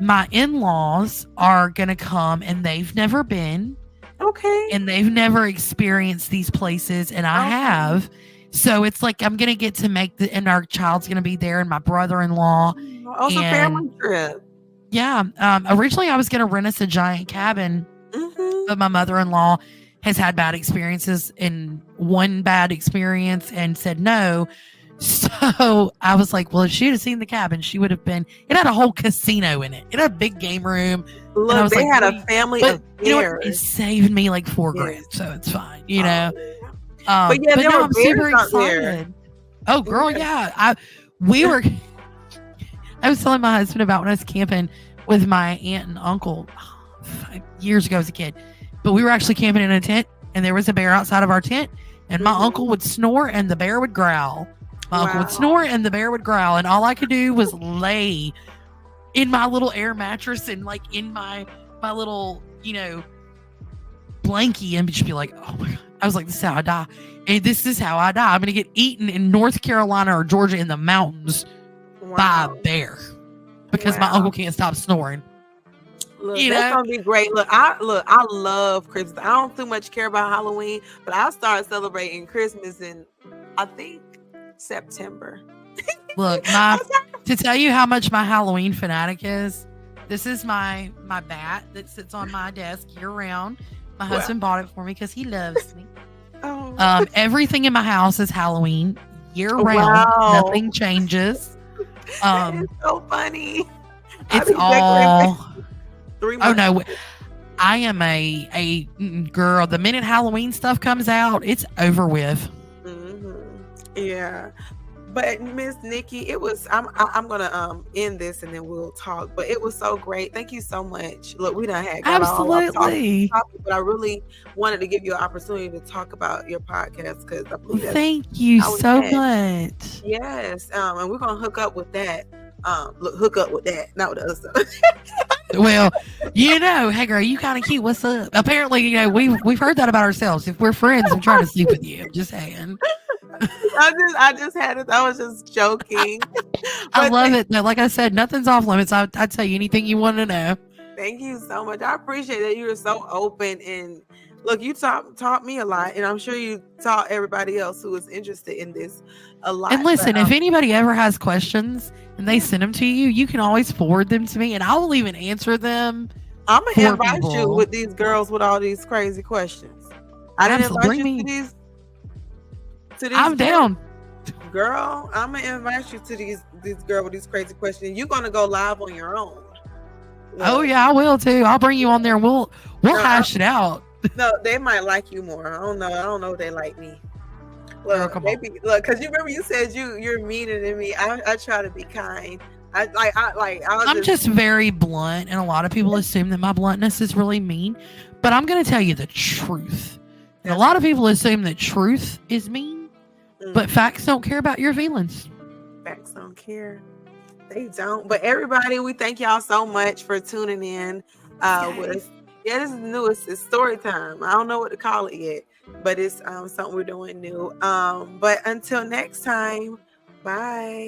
my in-laws are gonna come and they've never been. Okay. And they've never experienced these places, and I have. So it's like I'm gonna get to and our child's gonna be there, and my brother-in-law. Also, family trip. Yeah. Originally, I was gonna rent us a giant cabin, but my mother-in-law has had bad experiences, and one bad experience, and said no. So I was like, well, if she had seen the cabin, she would have been. It had a whole casino in it. It had a big game room. Look, they had a family of it saved me like $4,000, so it's fine. But yeah, there were I'm super out excited. there. Oh, girl, yeah. I was telling my husband about when I was camping with my aunt and uncle 5 years ago as a kid. But we were actually camping in a tent, and there was a bear outside of our tent, and my uncle would snore, and the bear would growl. My uncle would snore, and the bear would growl, and all I could do was lay in my little air mattress and like in my little blankie and just be like, oh my God. I was like, this is how I die. And this is how I die. I'm going to get eaten in North Carolina or Georgia in the mountains by a bear because my uncle can't stop snoring. Look, that's going to be great. I love Christmas. I don't too much care about Halloween, but I started celebrating Christmas in, I think, September. Look, to tell you how much my Halloween fanatic is, this is my bat that sits on my desk year round. My husband bought it for me because he loves me. Everything in my house is Halloween year round. Nothing changes. It's so funny. It's all 3 months. Oh no, I am a girl. The minute Halloween stuff comes out, it's over with. Yeah. But Miss Nikki, I'm gonna end this and then we'll talk. But it was so great. Thank you so much. Look, we done had absolutely. But I really wanted to give you an opportunity to talk about your podcast because I believe thank you so much. Yes, and we're gonna hook up with that. Hook up with that, not with the other stuff. Well, hey girl, you kind of cute. What's up? Apparently, we've heard that about ourselves. If we're friends, I'm trying to sleep with you. I'm just saying. I just had it. I was just joking. I love it. Like I said, nothing's off limits. I'd tell you anything you want to know. Thank you so much. I appreciate that you were so open and look, you taught me a lot, and I'm sure you taught everybody else who is interested in this a lot. And listen, if anybody ever has questions and they send them to you, you can always forward them to me, and I will even answer them I'm gonna for invite you people. with these girls with all these crazy questions. I didn't invite Bring you me. to these. I'm down. Girl, I'm gonna invite you to these girl with these crazy questions. You're gonna go live on your own. Oh yeah, I will too. I'll bring you on there. We'll hash it out. No, they might like you more. I don't know if they like me. Look, Girl, maybe look, because you remember you said you're meaner than me. I try to be kind. I'm just very blunt, and a lot of people assume that my bluntness is really mean, but I'm going to tell you the truth. And a lot of people assume that truth is mean, but facts don't care about your feelings. Facts don't care. They don't. But everybody, we thank y'all so much for tuning in. This is new. It's story time. I don't know what to call it yet, but it's something we're doing new. But until next time, bye.